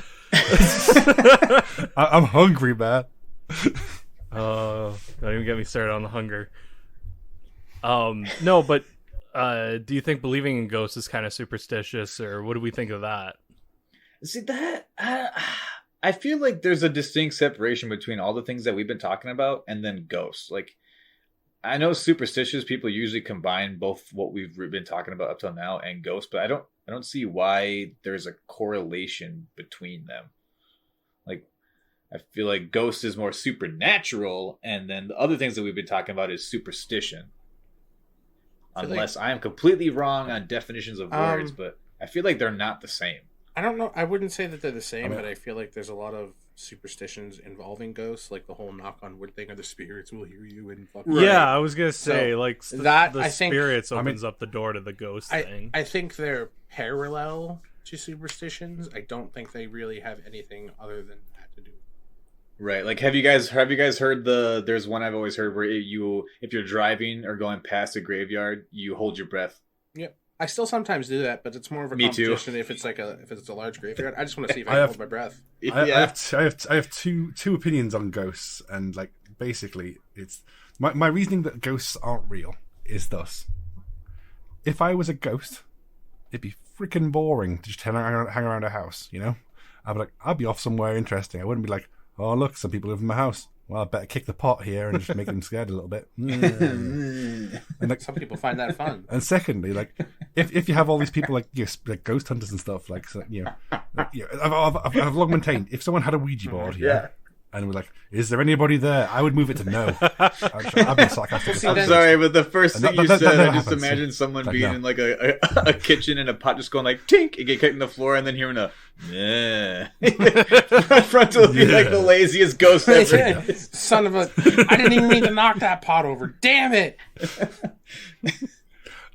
I'm hungry, man. Don't even get me started on the hunger. No, but do you think believing in ghosts is kind of superstitious, or what do we think of that? See that I feel like there's a distinct separation between all the things that we've been talking about and then ghosts. Like, I know superstitious people usually combine both what we've been talking about up till now and ghosts, but I don't see why there's a correlation between them. Like, I feel like ghost is more supernatural, and then the other things that we've been talking about is superstition. Unless I am completely wrong on definitions of words, but I feel like they're not the same. I don't know. I wouldn't say that they're the same, but I feel like there's a lot of superstitions involving ghosts, like the whole knock on wood thing, or the spirits will hear you and fuck. Yeah, I was gonna say So, like that, the I think- spirits opens up the door to the ghost thing. I think they're parallel to superstitions. I don't think they really have anything other than that to do. Right. Like, have you guys heard there's one I've always heard where if you're driving or going past a graveyard, you hold your breath. Yep. I still sometimes do that, but it's more of a Me too. competition if it's a large graveyard. I just want to see if I I can have- hold my breath. I have two opinions on ghosts, and like basically, it's my reasoning that ghosts aren't real is thus: if I was a ghost, it'd be freaking boring to just hang around a house. You know, I'd be off somewhere interesting. I wouldn't be like, oh look, some people live in my house. Well, I better kick the pot here and just make them scared a little bit. And like, Some people find that fun. and secondly, like if you have all these people like like ghost hunters and stuff, like so, I've long maintained if someone had a Ouija board here, and we're like, is there anybody there? I would move it to no. I've been sarcastic. See, I'm then- sorry, but the first And thing that you never said, I just happens. imagine someone Like, being no. in like a kitchen and a pot just going like tink and get kicked in the floor and then hearing a yeah. Frontal would be like the laziest ghost ever. Son of a! I didn't even mean to knock that pot over. Damn it!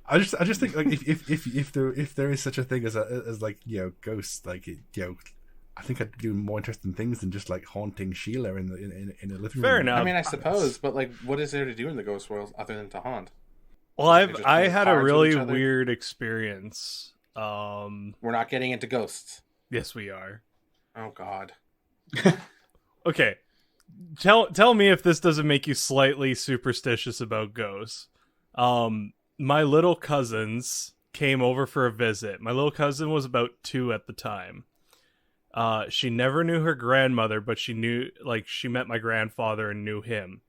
I just think like if there is such a thing as like ghosts, like I think I'd do more interesting things than just like haunting Sheila in a living room. Fair enough. I mean, I suppose, but like, what is there to do in the ghost world other than to haunt? Well, They just I play had a cards with really each other? weird experience. We're not getting into ghosts. Yes, we are. Oh God. Okay, tell me if this doesn't make you slightly superstitious about ghosts. My little cousins came over for a visit. My little cousin was about 2 at the time. She never knew her grandmother, but she met my grandfather and knew him.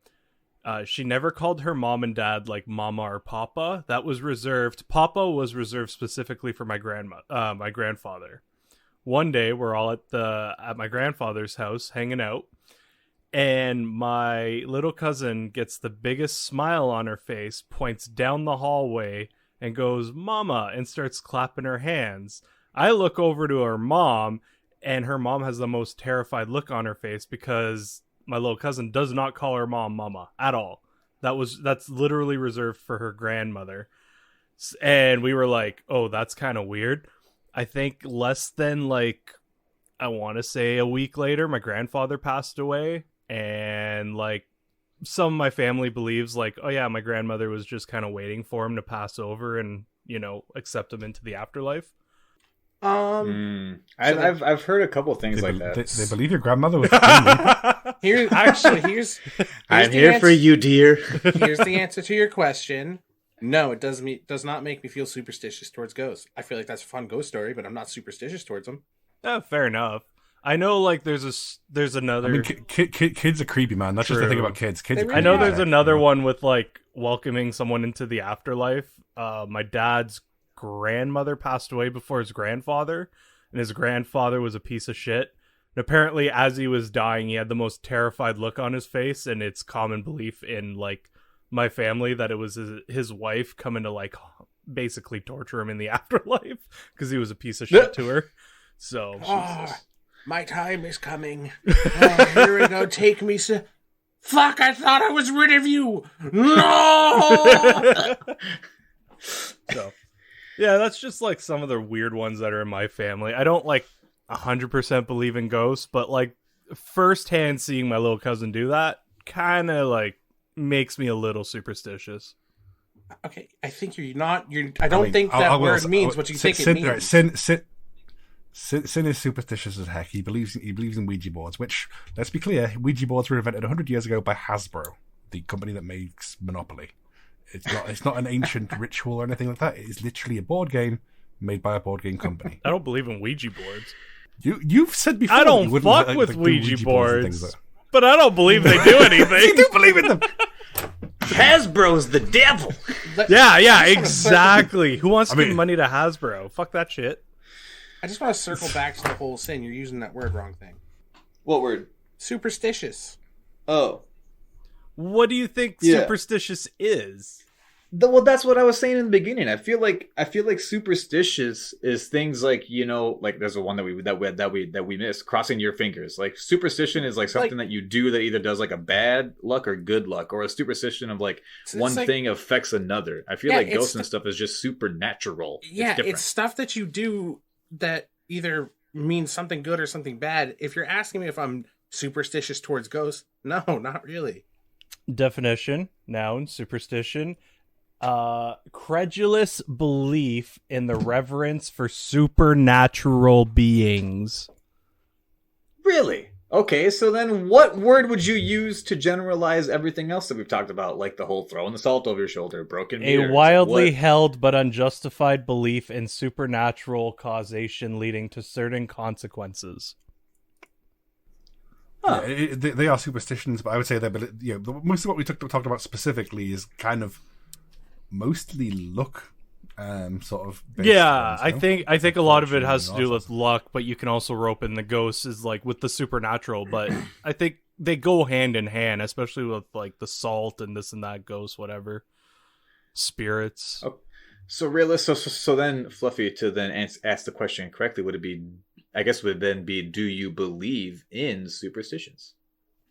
She never called her mom and dad like mama or papa. That was reserved. Papa was reserved specifically for my grandfather. One day we're all at my grandfather's house hanging out, and my little cousin gets the biggest smile on her face, points down the hallway and goes, "Mama," and starts clapping her hands. I look over to her mom, and her mom has the most terrified look on her face because my little cousin does not call her mom mama at all. That's literally reserved for her grandmother. And we were like, oh, that's kind of weird. I think less than like, I want to say a week later, my grandfather passed away. And like some of my family believes like, oh yeah, my grandmother was just kind of waiting for him to pass over and, accept him into the afterlife. I've heard a couple things like that. They believe your grandmother was a Here's I'm the here for answer. you, dear. Here's the answer to your question. No, it does not make me feel superstitious towards ghosts. I feel like that's a fun ghost story, but I'm not superstitious towards them. Fair enough. I know like there's another. I mean, kids are creepy, man. That's just the thing True. about kids. Kids. They Are really I creepy know are. there's another one with like welcoming someone into the afterlife. My dad's grandmother passed away before his grandfather, and his grandfather was a piece of shit. And apparently, as he was dying, he had the most terrified look on his face, and it's common belief in like my family that it was his wife coming to like basically torture him in the afterlife because he was a piece of shit to her. So My time is coming. Here we go. Take me. Fuck! I thought I was rid of you. No. So, yeah, that's just like some of the weird ones that are in my family. I don't like 100% believe in ghosts, but like firsthand seeing my little cousin do that kind of like makes me a little superstitious. Okay, I think you're not. I don't think that word means what you think it means. Right, Sin is superstitious as heck. He believes in Ouija boards, which, let's be clear, Ouija boards were invented 100 years ago by Hasbro, the company that makes Monopoly. It's not an ancient ritual or anything like that. It is literally a board game made by a board game company. I don't believe in Ouija boards. You've said before I that you don't wouldn't fuck like with do Ouija boards and things boards, but I don't believe they do You anything. do believe in them. Hasbro's the devil. Yeah, I just wanna exactly. Who wants to give mean- money to Hasbro? Fuck that shit. I just want to circle back to the whole sin. You're using that word wrong thing. What word? Superstitious. Oh. What do you think Yeah. superstitious is? Well, that's what I was saying in the beginning. I feel like superstitious is things like, like there's a one that we missed, crossing your fingers. Like superstition is like something that you do that either does like a bad luck or good luck, or a superstition of like one like- thing affects another. I feel Yeah, like it's ghosts and stuff is just supernatural. Yeah, different. it's stuff that you do that either means something good or something bad. If you're asking me if I'm superstitious towards ghosts, no, not really. Definition, noun, superstition. Credulous belief in the reverence for supernatural beings. Really? Okay, so then what word would you use to generalize everything else that we've talked about, like the whole throwing the salt over your shoulder, broken A mirrors? wildly What- held but unjustified belief in supernatural causation leading to certain consequences. Huh. Yeah, they are superstitions, but I would say that most of what we talked about specifically is kind of mostly luck, sort of. Based Yeah, on, I think a lot of it has to fortune do and all with luck, but you can also rope in the ghosts is like with the supernatural. But I think they go hand in hand, especially with like the salt and this and that ghost, whatever spirits. Oh, so realist. So then, Fluffy, to then ask the question correctly, would it be? I guess would then be: do you believe in superstitions?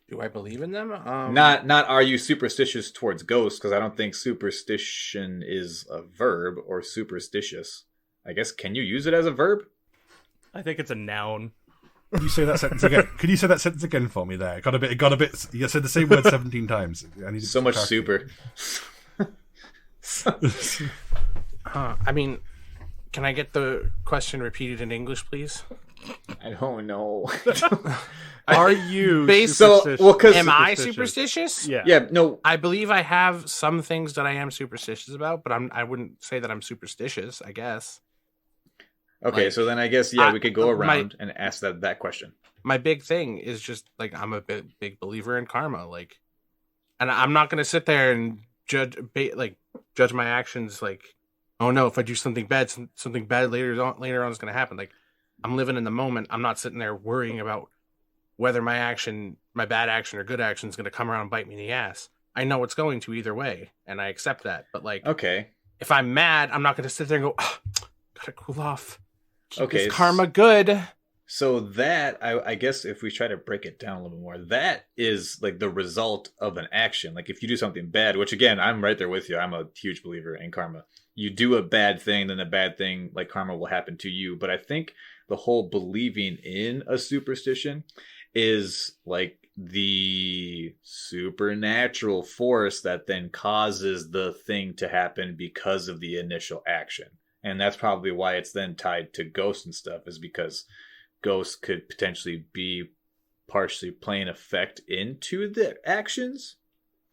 Do I believe in them? Not are you superstitious towards ghosts? Because I don't think superstition is a verb, or superstitious. I guess, can you use it as a verb? I think it's a noun. Could you say that sentence again? Could you say that sentence again for me? There, it got a bit. You said the same word 17 times. I need So much super. I mean, can I get the question repeated in English, please? I don't know. Are you So, superstitious? well, because Am I superstitious? Yeah. yeah, no. I believe I have some things that I am superstitious about, but I wouldn't say that I'm superstitious, I guess. Okay, Like, so then I guess we could go around and ask that question. My big thing is just like I'm a big believer in karma, like, and I'm not going to sit there and judge my actions like, oh no, if I do something bad later on is going to happen. Like, I'm living in the moment. I'm not sitting there worrying about whether my bad action or good action is going to come around and bite me in the ass. I know it's going to either way, and I accept that. But like, Okay. if I'm mad, I'm not going to sit there and go, oh, gotta cool off. Keep Okay, this karma good. So that, I guess if we try to break it down a little bit more, that is like the result of an action. Like if you do something bad, which again, I'm right there with you. I'm a huge believer in karma. You do a bad thing, then the bad thing, like karma, will happen to you. But I think the whole believing in a superstition is like the supernatural force that then causes the thing to happen because of the initial action. And that's probably why it's then tied to ghosts and stuff, is because ghosts could potentially be partially playing effect into the actions,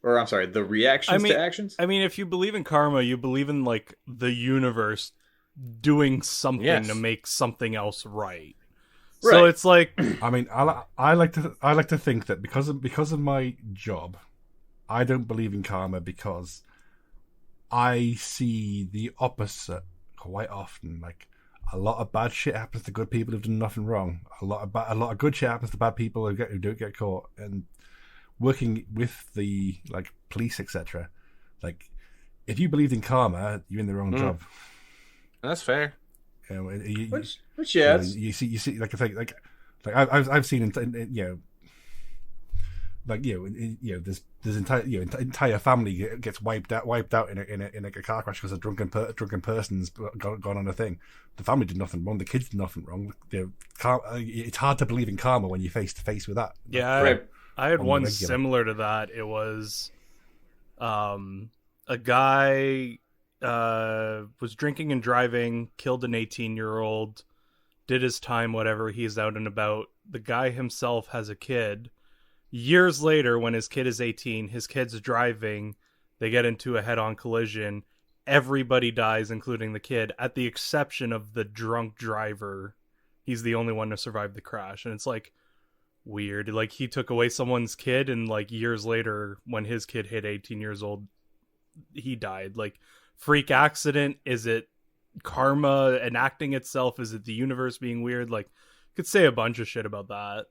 or I'm sorry, the reactions to actions. I mean, if you believe in karma, you believe in like the universe doing something to make something else right. So it's like, I mean, I like to think that because of my job, I don't believe in karma because I see the opposite quite often. Like, a lot of bad shit happens to good people who've done nothing wrong. A lot of good shit happens to bad people who don't get caught. And working with the like police, etc., like if you believed in karma, you're in the wrong job. That's fair. You know, Which yes, you see, like I've seen, there's entire family gets wiped out in a car crash because a drunken person's gone on a thing. The family did nothing wrong. The kids did nothing wrong. It's hard to believe in karma when you're face to face with that. yeah, Right. I had one regular. similar to that. It was a guy was drinking and driving, killed an 18-year-old, did his time, whatever. He's out and about. The guy himself has a kid. Years later, when his kid is 18, his kid's driving, they get into a head-on collision. Everybody dies, including the kid, at the exception of the drunk driver. He's the only one to survive the crash. And it's like weird. Like, he took away someone's kid, and like years later, when his kid hit 18 years old, he died. Like, freak accident? Is it karma enacting itself? Is it the universe being weird? Like, could say a bunch of shit about that.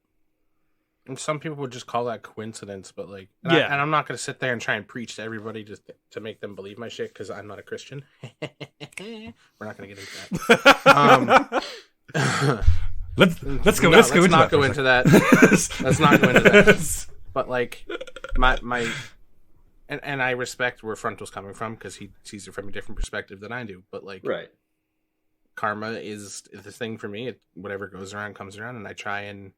And some people would just call that coincidence, but like, Yeah. and I'm not going to sit there and try and preach to everybody to make them believe my shit because I'm not a Christian. We're not going to get into that. Let's go not go into that. Let's not go into that. But like, my and I respect where Frontal's coming from because he sees it from a different perspective than I do. But like, right. Karma is the thing for me. Whatever goes around comes around, and I try and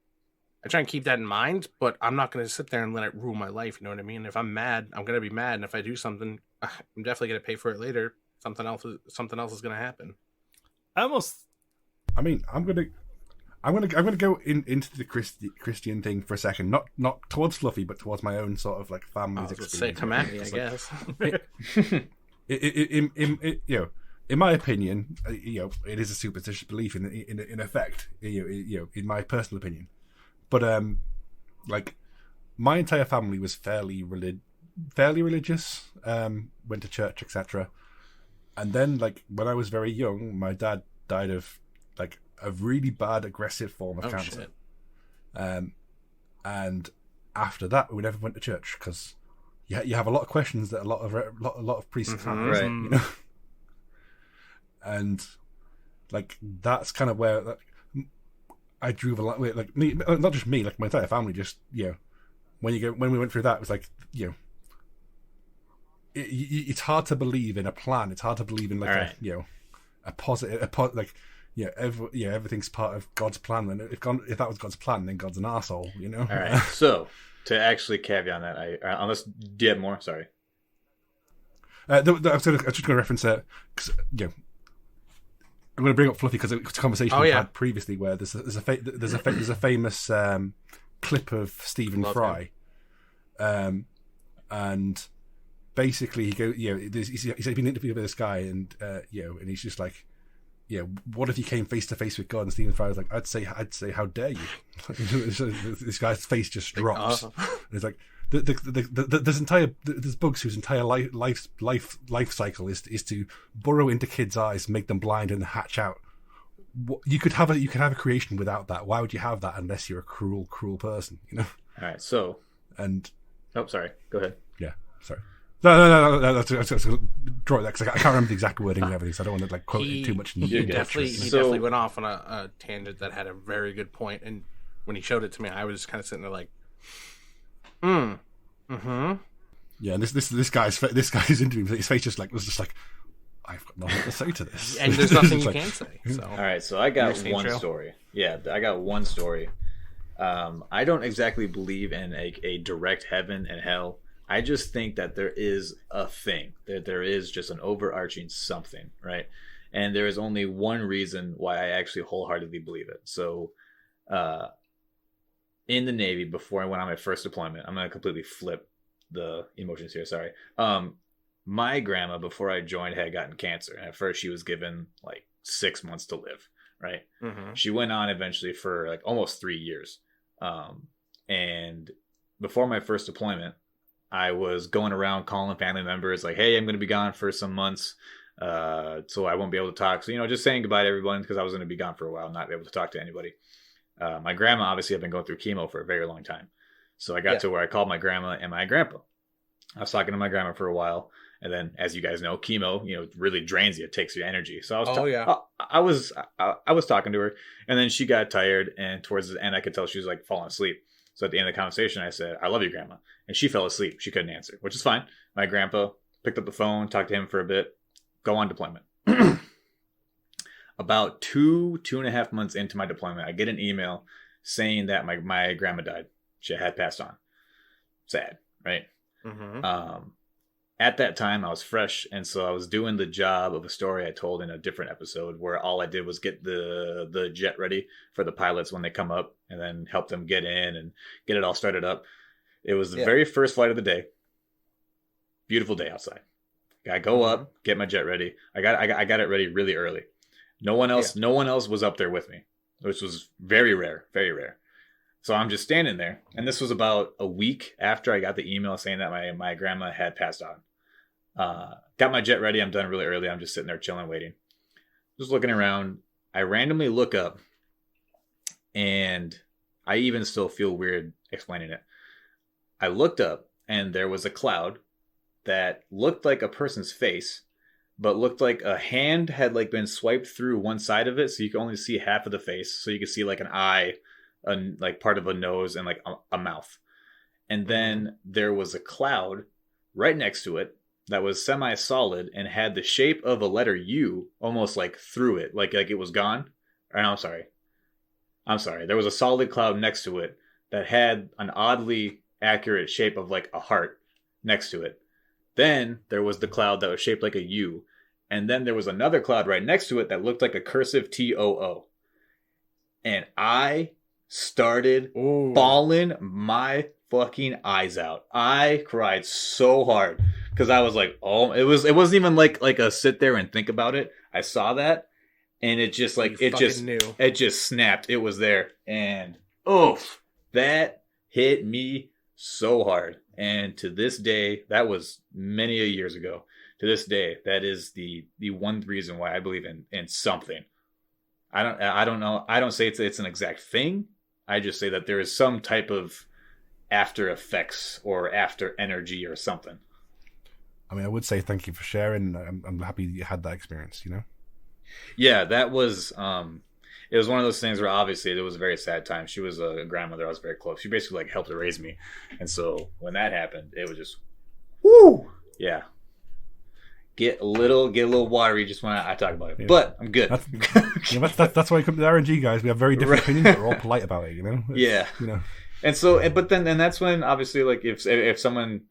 I try and keep that in mind, but I'm not going to sit there and let it ruin my life. You know what I mean? If I'm mad, I'm going to be mad, and if I do something, I'm definitely going to pay for it later. Something else is going to happen. I mean, I'm gonna go into the Christian thing for a second. Not towards Fluffy, but towards my own sort of like family's experience. Come at me, I guess. In my opinion, it is a superstitious belief in effect. In my personal opinion, but like my entire family was fairly religious. Went to church, etc. And then, like when I was very young, my dad died of like a really bad aggressive form of cancer. Shit. And after that, we never went to church because you have a lot of questions that a lot of priests have, right? You know? And like that's kind of where I drew the line. Like me, not just me, like my entire family. Just when we went through that, it was like it's hard to believe in a plan. It's hard to believe in like a positive, everything's part of God's plan. And if that was God's plan, then God's an arsehole, you know? All right. So, to actually caveat on that, unless do you have more? Sorry. I was just going to reference that, because, I'm going to bring up Fluffy because it's a conversation we've had previously where there's a famous clip of Stephen Fry. And basically he goes, he's been interviewed by this guy and, and he's just like, what if you came face to face with God? And Stephen Fry was like, I'd say, how dare you? This guy's face just drops. And it's like, there's bugs whose entire life cycle is to burrow into kids' eyes, make them blind, and hatch out. You could have a creation without that. Why would you have that unless you're a cruel person? You know. All right. So. Sorry. Go ahead. Yeah. Sorry. No. That's draw that because I can't remember the exact wording and everything, so I don't want to like quote it too much. He definitely went off on a tangent that had a very good point, and when he showed it to me, I was just kind of sitting there like, Yeah, and this guy's interview, his face was just like, I've got nothing to say to this, and there's nothing you can say. So. All right, so I got one story. Yeah, I got one story. I don't exactly believe in a direct heaven and hell. I just think that there is a thing, that there is just an overarching something, right? And there is only one reason why I actually wholeheartedly believe it. So, in the Navy, before I went on my first deployment, I'm going to completely flip the emotions here, sorry. My grandma, before I joined, had gotten cancer. And at first, she was given like 6 months to live, right? Mm-hmm. She went on eventually for like almost 3 years. And before my first deployment, I was going around calling family members like, hey, I'm going to be gone for some months, so I won't be able to talk. So, just saying goodbye to everyone because I was going to be gone for a while, not be able to talk to anybody. My grandma obviously had been going through chemo for a very long time. So I got to where I called my grandma and my grandpa. I was talking to my grandma for a while. And then, as you guys know, chemo, really drains you. It takes your energy. So I was talking to her, and then she got tired. And towards the end, I could tell she was like falling asleep. So at the end of the conversation, I said, I love you, Grandma. And she fell asleep. She couldn't answer, which is fine. My grandpa picked up the phone, talked to him for a bit, go on deployment. About 2.5 months into my deployment, I get an email saying that my grandma died. She had passed on. Sad, right? Mm-hmm. At that time, I was fresh, and so I was doing the job of a story I told in a different episode where all I did was get the jet ready for the pilots when they come up and then help them get in and get it all started up. It was the very first flight of the day. Beautiful day outside. I go up, get my jet ready. I got it ready really early. No one else was up there with me, which was very rare, very rare. So I'm just standing there, and this was about a week after I got the email saying that my grandma had passed on. Got my jet ready. I'm done really early. I'm just sitting there chilling, waiting. Just looking around. I randomly look up, and I even still feel weird explaining it. I looked up, and there was a cloud that looked like a person's face, but looked like a hand had like been swiped through one side of it, so you could only see half of the face. So you could see like an eye, like part of a nose, and like a mouth. And then there was a cloud right next to it that was semi-solid and had the shape of a letter U almost like through it, like it was gone. Or no, I'm sorry. There was a solid cloud next to it that had an oddly accurate shape of like a heart next to it. Then there was the cloud that was shaped like a U. And then there was another cloud right next to it that looked like a cursive TOO. And I started bawling my fucking eyes out. I cried so hard because I was like, oh, it wasn't even like a sit there and think about it. I saw that and it just like it just snapped. It was there. And oof, that hit me so hard. And to this day, that was many years ago. To this day, that is the one reason why I believe in something. I don't know. I don't say it's an exact thing. I just say that there is some type of after effects or after energy or something. I mean, I would say thank you for sharing. I'm happy you had that experience, you know? Yeah, that was it was one of those things where obviously it was a very sad time. She was a grandmother I was very close. She basically like helped to raise me. And so when that happened, it was just whoo! Yeah. Get a little watery just when I talk about it. Yeah. But I'm good. That's why you come to the RNG, guys. We have very different opinions, but we're all polite about it, you know? Yeah. You know. And so, but then that's when obviously like if someone,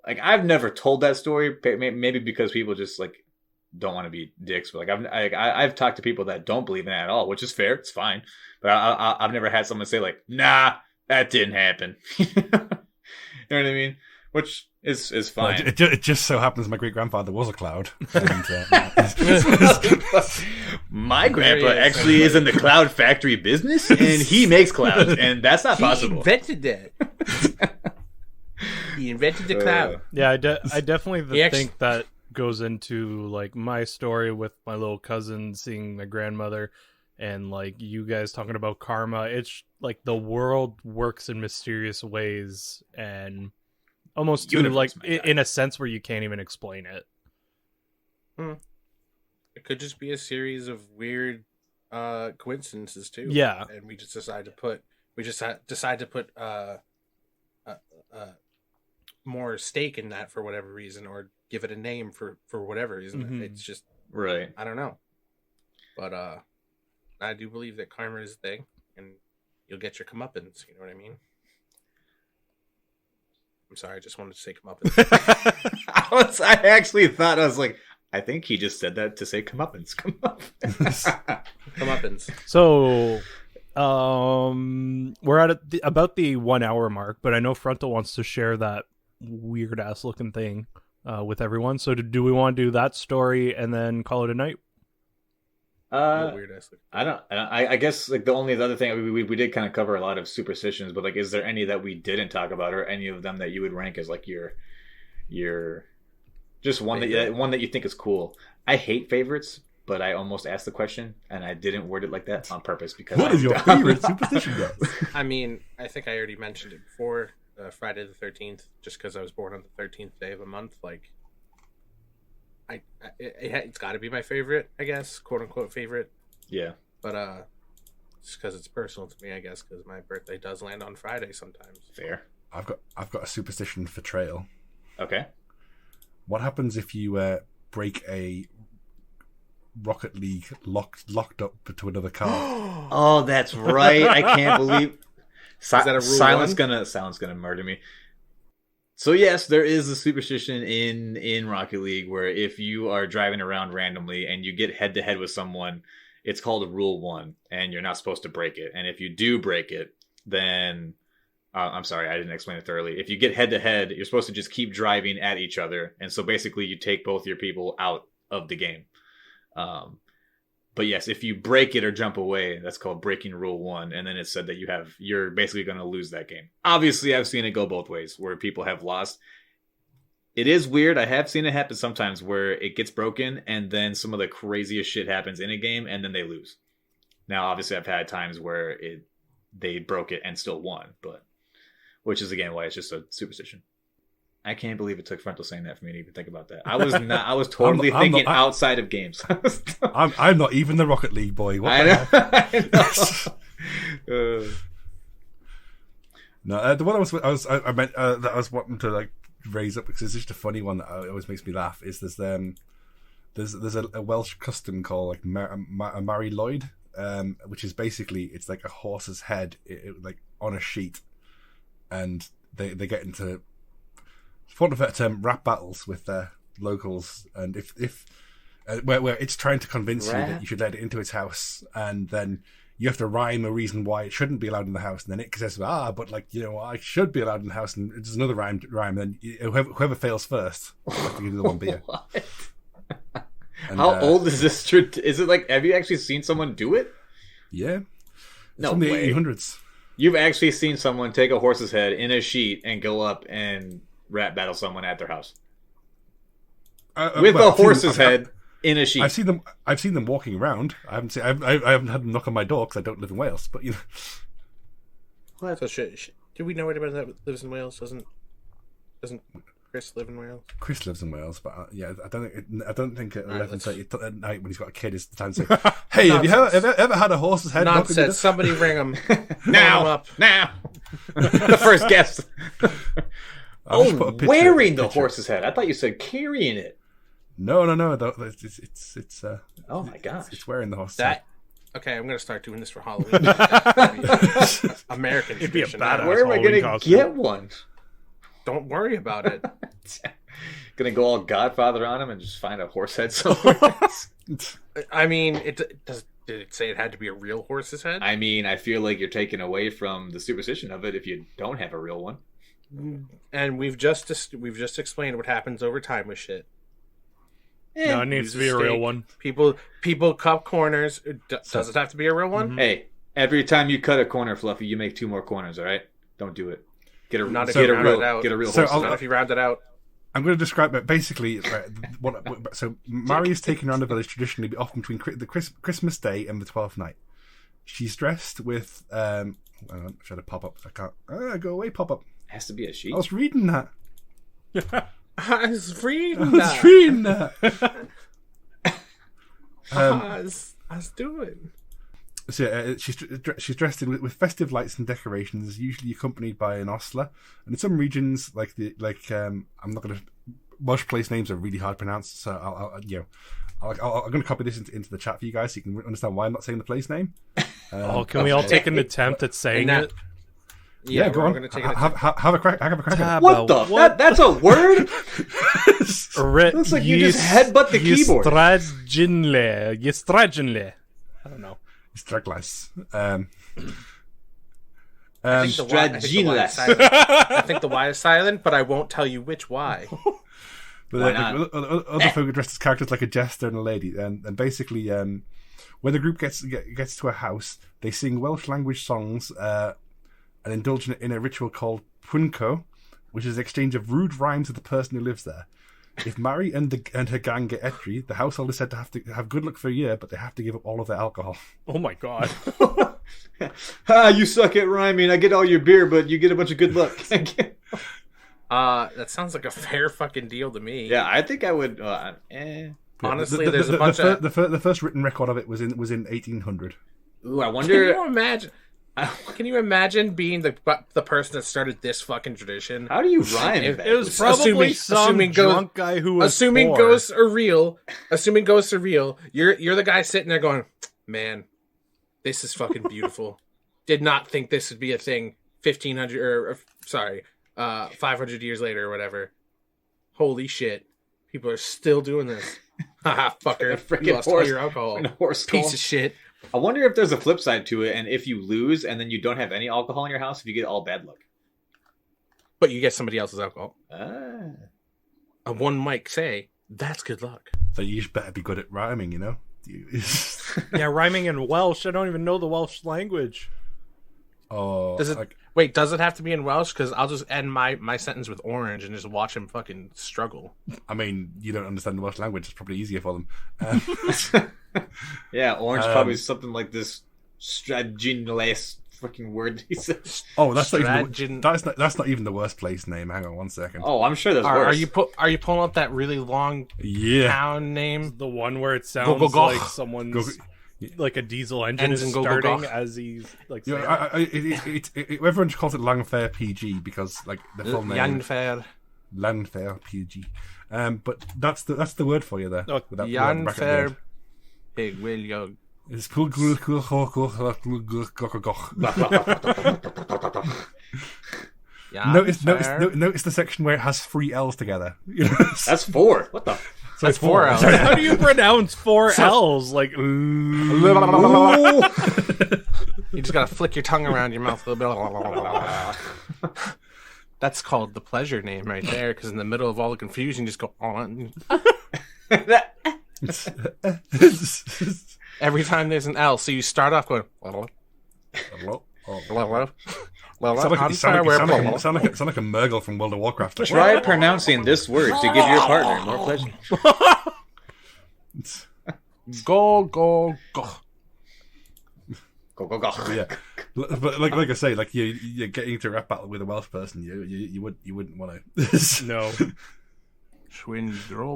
like I've never told that story, maybe because people just like don't want to be dicks. But like I've talked to people that don't believe in that at all, which is fair. It's fine. But I've never had someone say like, nah, that didn't happen. You know what I mean? Which is fine. Well, it just so happens my great grandfather was a cloud. And, my grandpa actually is in the cloud factory business, and he makes clouds, and that's not possible. He invented that. He invented the cloud. Yeah, I definitely think that goes into like my story with my little cousin seeing my grandmother, and like you guys talking about karma. It's like the world works in mysterious ways, and almost to like in a sense where you can't even explain it. It could just be a series of weird coincidences too. Yeah, and we just decide to put more stake in that for whatever reason, or give it a name for whatever reason. Mm-hmm. It's just right. I don't know, but I do believe that karma is a thing, and you'll get your comeuppance. You know what I mean? I'm sorry, I just wanted to say comeuppance. I actually thought, I was like, I think he just said that to say comeuppance. Comeuppance. So, we're at about the 1 hour mark, but I know Frontal wants to share that weird ass looking thing with everyone. So, do we want to do that story and then call it a night? I guess like the only other thing we did kind of cover a lot of superstitions, but like, is there any that we didn't talk about, or any of them that you would rank as like your just one that you think is cool? I hate favorites, but I almost asked the question and I didn't word it like that on purpose because what is your favorite superstition, guys? I mean, I think I already mentioned it before. Friday the 13th, just because I was born on the 13th day of a month, like. It's got to be my favorite, I guess, quote unquote favorite. Yeah, but just because it's personal to me, I guess, because my birthday does land on Friday sometimes. Fair. I've got a superstition for Trail. Okay. What happens if you break a Rocket League locked up to another car? Oh, that's right. I can't believe. Is that a rule? Silence gonna murder me. So yes, there is a superstition in Rocket League where if you are driving around randomly and you get head to head with someone, it's called Rule 1, and you're not supposed to break it. And if you do break it, then I'm sorry, I didn't explain it thoroughly. If you get head to head, you're supposed to just keep driving at each other, and so basically you take both your people out of the game. But yes, if you break it or jump away, that's called breaking Rule 1, and then it's said that you're basically going to lose that game. Obviously, I've seen it go both ways, where people have lost. It is weird. I have seen it happen sometimes where it gets broken, and then some of the craziest shit happens in a game, and then they lose. Now, obviously, I've had times where they broke it and still won, but which is again why it's just a superstition. I can't believe it took Frontal saying that for me to even think about that. I was totally thinking outside of games. I'm not even the Rocket League boy. What I know. No, the one I meant that I was wanting to like raise up because it's just a funny one that always makes me laugh. Is there's a Welsh custom called like Mary Lloyd, which is basically it's like a horse's head like on a sheet. and they get into, for want of a better term, rap battles with their locals, and if where it's trying to convince you that you should let it into its house, and then you have to rhyme a reason why it shouldn't be allowed in the house, and then it says, but like, I should be allowed in the house, and there's another rhyme, then whoever fails first have to give the one beer. And, how old is this? Is it like, have you actually seen someone do it? Yeah. No from the way. 1800s. You've actually seen someone take a horse's head in a sheet and go up and rap battle someone at their house with a horse's head in a sheet. I've seen them walking around. I haven't had them knock on my door because I don't live in Wales. But What? So do we know anybody that lives in Wales? Doesn't Chris live in Wales? Chris lives in Wales, but I don't think at 11:30 at night when he's got a kid is the time to say, "Hey, have you ever had a horse's head?" Nonsense! Somebody ring him now. The first guest. Wearing the horse's head. I thought you said carrying it. No. It's oh my gosh! It's wearing the horse's head. Okay, I'm gonna start doing this for Halloween. American It'd be a tradition. badass Where am I Halloween gonna costume. get one? Don't worry about it. Gonna go all Godfather on him and just find a horse head somewhere. I mean, did it say it had to be a real horse's head? I mean, I feel like you're taking away from the superstition of it if you don't have a real one. And we've just explained what happens over time with shit. No, it needs to be a real one. People cut corners. Does it have to be a real one? Hey, every time you cut a corner, Fluffy, you make 2 more corners. All right, don't do it. Get a real horse. Not if you round it out. I'm going to describe it basically. So Mary is taken around the village traditionally, often between the Christmas Day and the 12th night. She's dressed with. Hang on, should I pop up? I can't. Go away, pop up. It has to be a sheet. I was reading that. I was reading that. I was doing. So she's dressed in with festive lights and decorations, usually accompanied by an ostler. And in some regions, I'm not going to. Welsh place names are really hard to pronounce, so I'm going to copy this into the chat for you guys, so you can understand why I'm not saying the place name. Can we all take an attempt at saying it? Yeah, go on. Have a crack. What the? That's a word? Looks like you just headbutt the keyboard. Yestraginle. I don't know. Straglas. I think the Y is silent, but I won't tell you which Y. But other folk are dressed as characters like a jester and a lady, and basically, when the group gets to a house, they sing Welsh language songs and indulge in a ritual called Pwynco, which is an exchange of rude rhymes with the person who lives there. If Mary and her gang get etry, the household is said to have good luck for a year, but they have to give up all of their alcohol. Oh my god! You suck at rhyming. I get all your beer, but you get a bunch of good luck. That sounds like a fair fucking deal to me. Yeah, I think I would. Honestly, there's a bunch of the first written record of it was in 1800. Ooh, I wonder. Can you imagine being the person that started this fucking tradition? How do you rhyme? It was probably some drunk guy who was assuming poor. Ghosts are real. Assuming ghosts are real. You're the guy sitting there going, "Man, this is fucking beautiful." Did not think this would be a thing 500 years later or whatever. Holy shit. People are still doing this. Haha, fucker. You lost all your alcohol. Piece of shit. I wonder if there's a flip side to it, and if you lose and then you don't have any alcohol in your house, if you get all bad luck. But you get somebody else's alcohol. And one might say, that's good luck. So you just better be good at rhyming, you know? Yeah, rhyming in Welsh. I don't even know the Welsh language. Oh, does it have to be in Welsh? Because I'll just end my sentence with orange and just watch him fucking struggle. I mean, you don't understand the Welsh language. It's probably easier for them. Yeah, orange probably something like this straginless fucking word he says. Oh, that's not even the worst place name. Hang on 1 second. Oh, I'm sure that's worse. Are you pulling up that really long town name? The one where it sounds like someone's like a diesel engine is starting as he's like. Yeah, everyone calls it Langfair PG because like the full name. Langfair PG. But that's the word for you there. Langfair Pig William. It's Yeah. Notice the section where it has 3 L's together. That's 4. What the? So That's 4 L's. How do you pronounce 4 L's? Like, You just gotta flick your tongue around your mouth a little bit. That's called the pleasure name right there, because in the middle of all the confusion, you just go on. Every time there's an L, so you start off going. Sound like a Murgle from World of Warcraft. Try pronouncing this word to give your partner more pleasure. Go. Go, go, go. Yeah, but like I say, like you're getting into a rap battle with a Welsh person, you wouldn't want to. no.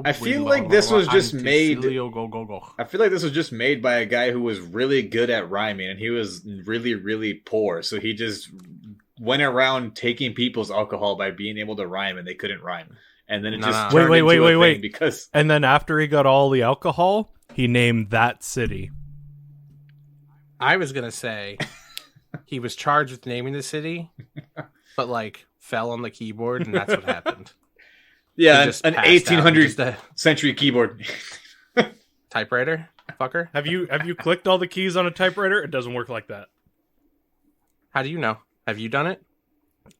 I feel like this was just made. Go. I feel like this was just made by a guy who was really good at rhyming, and he was really, really poor. So he just went around taking people's alcohol by being able to rhyme, and they couldn't rhyme. And then it just turned into a thing because. And then after he got all the alcohol, he named that city. I was gonna say he was charged with naming the city, but like fell on the keyboard, and that's what happened. Yeah, an 1800 century keyboard. Typewriter, fucker. Have you clicked all the keys on a typewriter? It doesn't work like that. How do you know? Have you done it?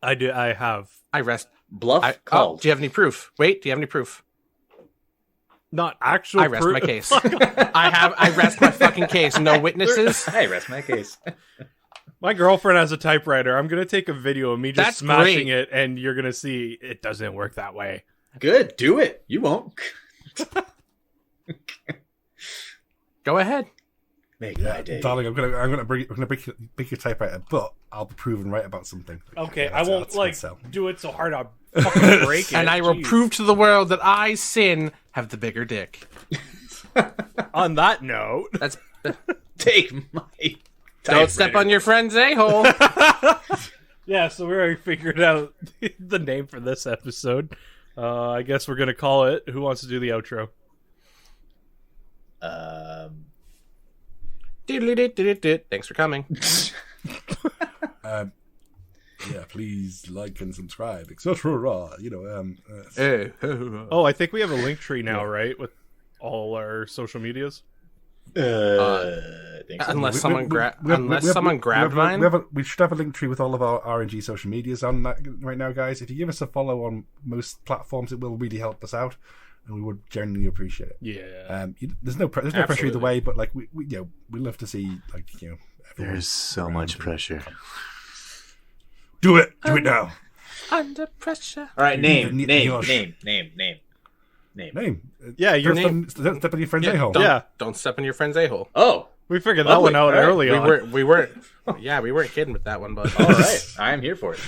I do. I have. I rest. Bluff called. Do you have any proof? Wait, do you have any proof? Not actual. I rest my case. I rest my fucking case. No witnesses. I rest my case. My girlfriend has a typewriter. I'm gonna take a video of me just That's smashing great. it, and you're gonna see it doesn't work that way. Good, do it. You won't. Go ahead. Make my day, darling. I'm gonna break your typewriter, but I'll be proven right about something. Okay, Yeah, I won't that's do it so hard I'll fucking break it. And I will Jeez. prove to the world that I, Sin, have the bigger dick. On that note, That's Take my. don't step on your friend's a-hole. yeah. So we already figured out the name for this episode. I guess we're gonna call it. Who wants to do the outro? Thanks for coming. Yeah, please like and subscribe, etc. Oh, I think we have a link tree now, right? With all our social medias. Unless someone grabbed mine. We should have a link tree with all of our RNG social medias on that right now, guys. If you give us a follow on most platforms, it will really help us out, and we would genuinely appreciate it. Yeah. There's no pressure either way, but like we love to see everyone. There's so much pressure. Do it now. Under pressure. All right, name. Yeah, your Don't step on your friend's a-hole. Don't step in your friend's a-hole. Oh, we figured that one out early on. We weren't kidding with that one, but all right. I am here for it.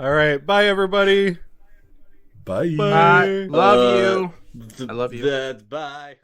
All right, bye everybody. Bye. Bye. Love you. I love you. Bye.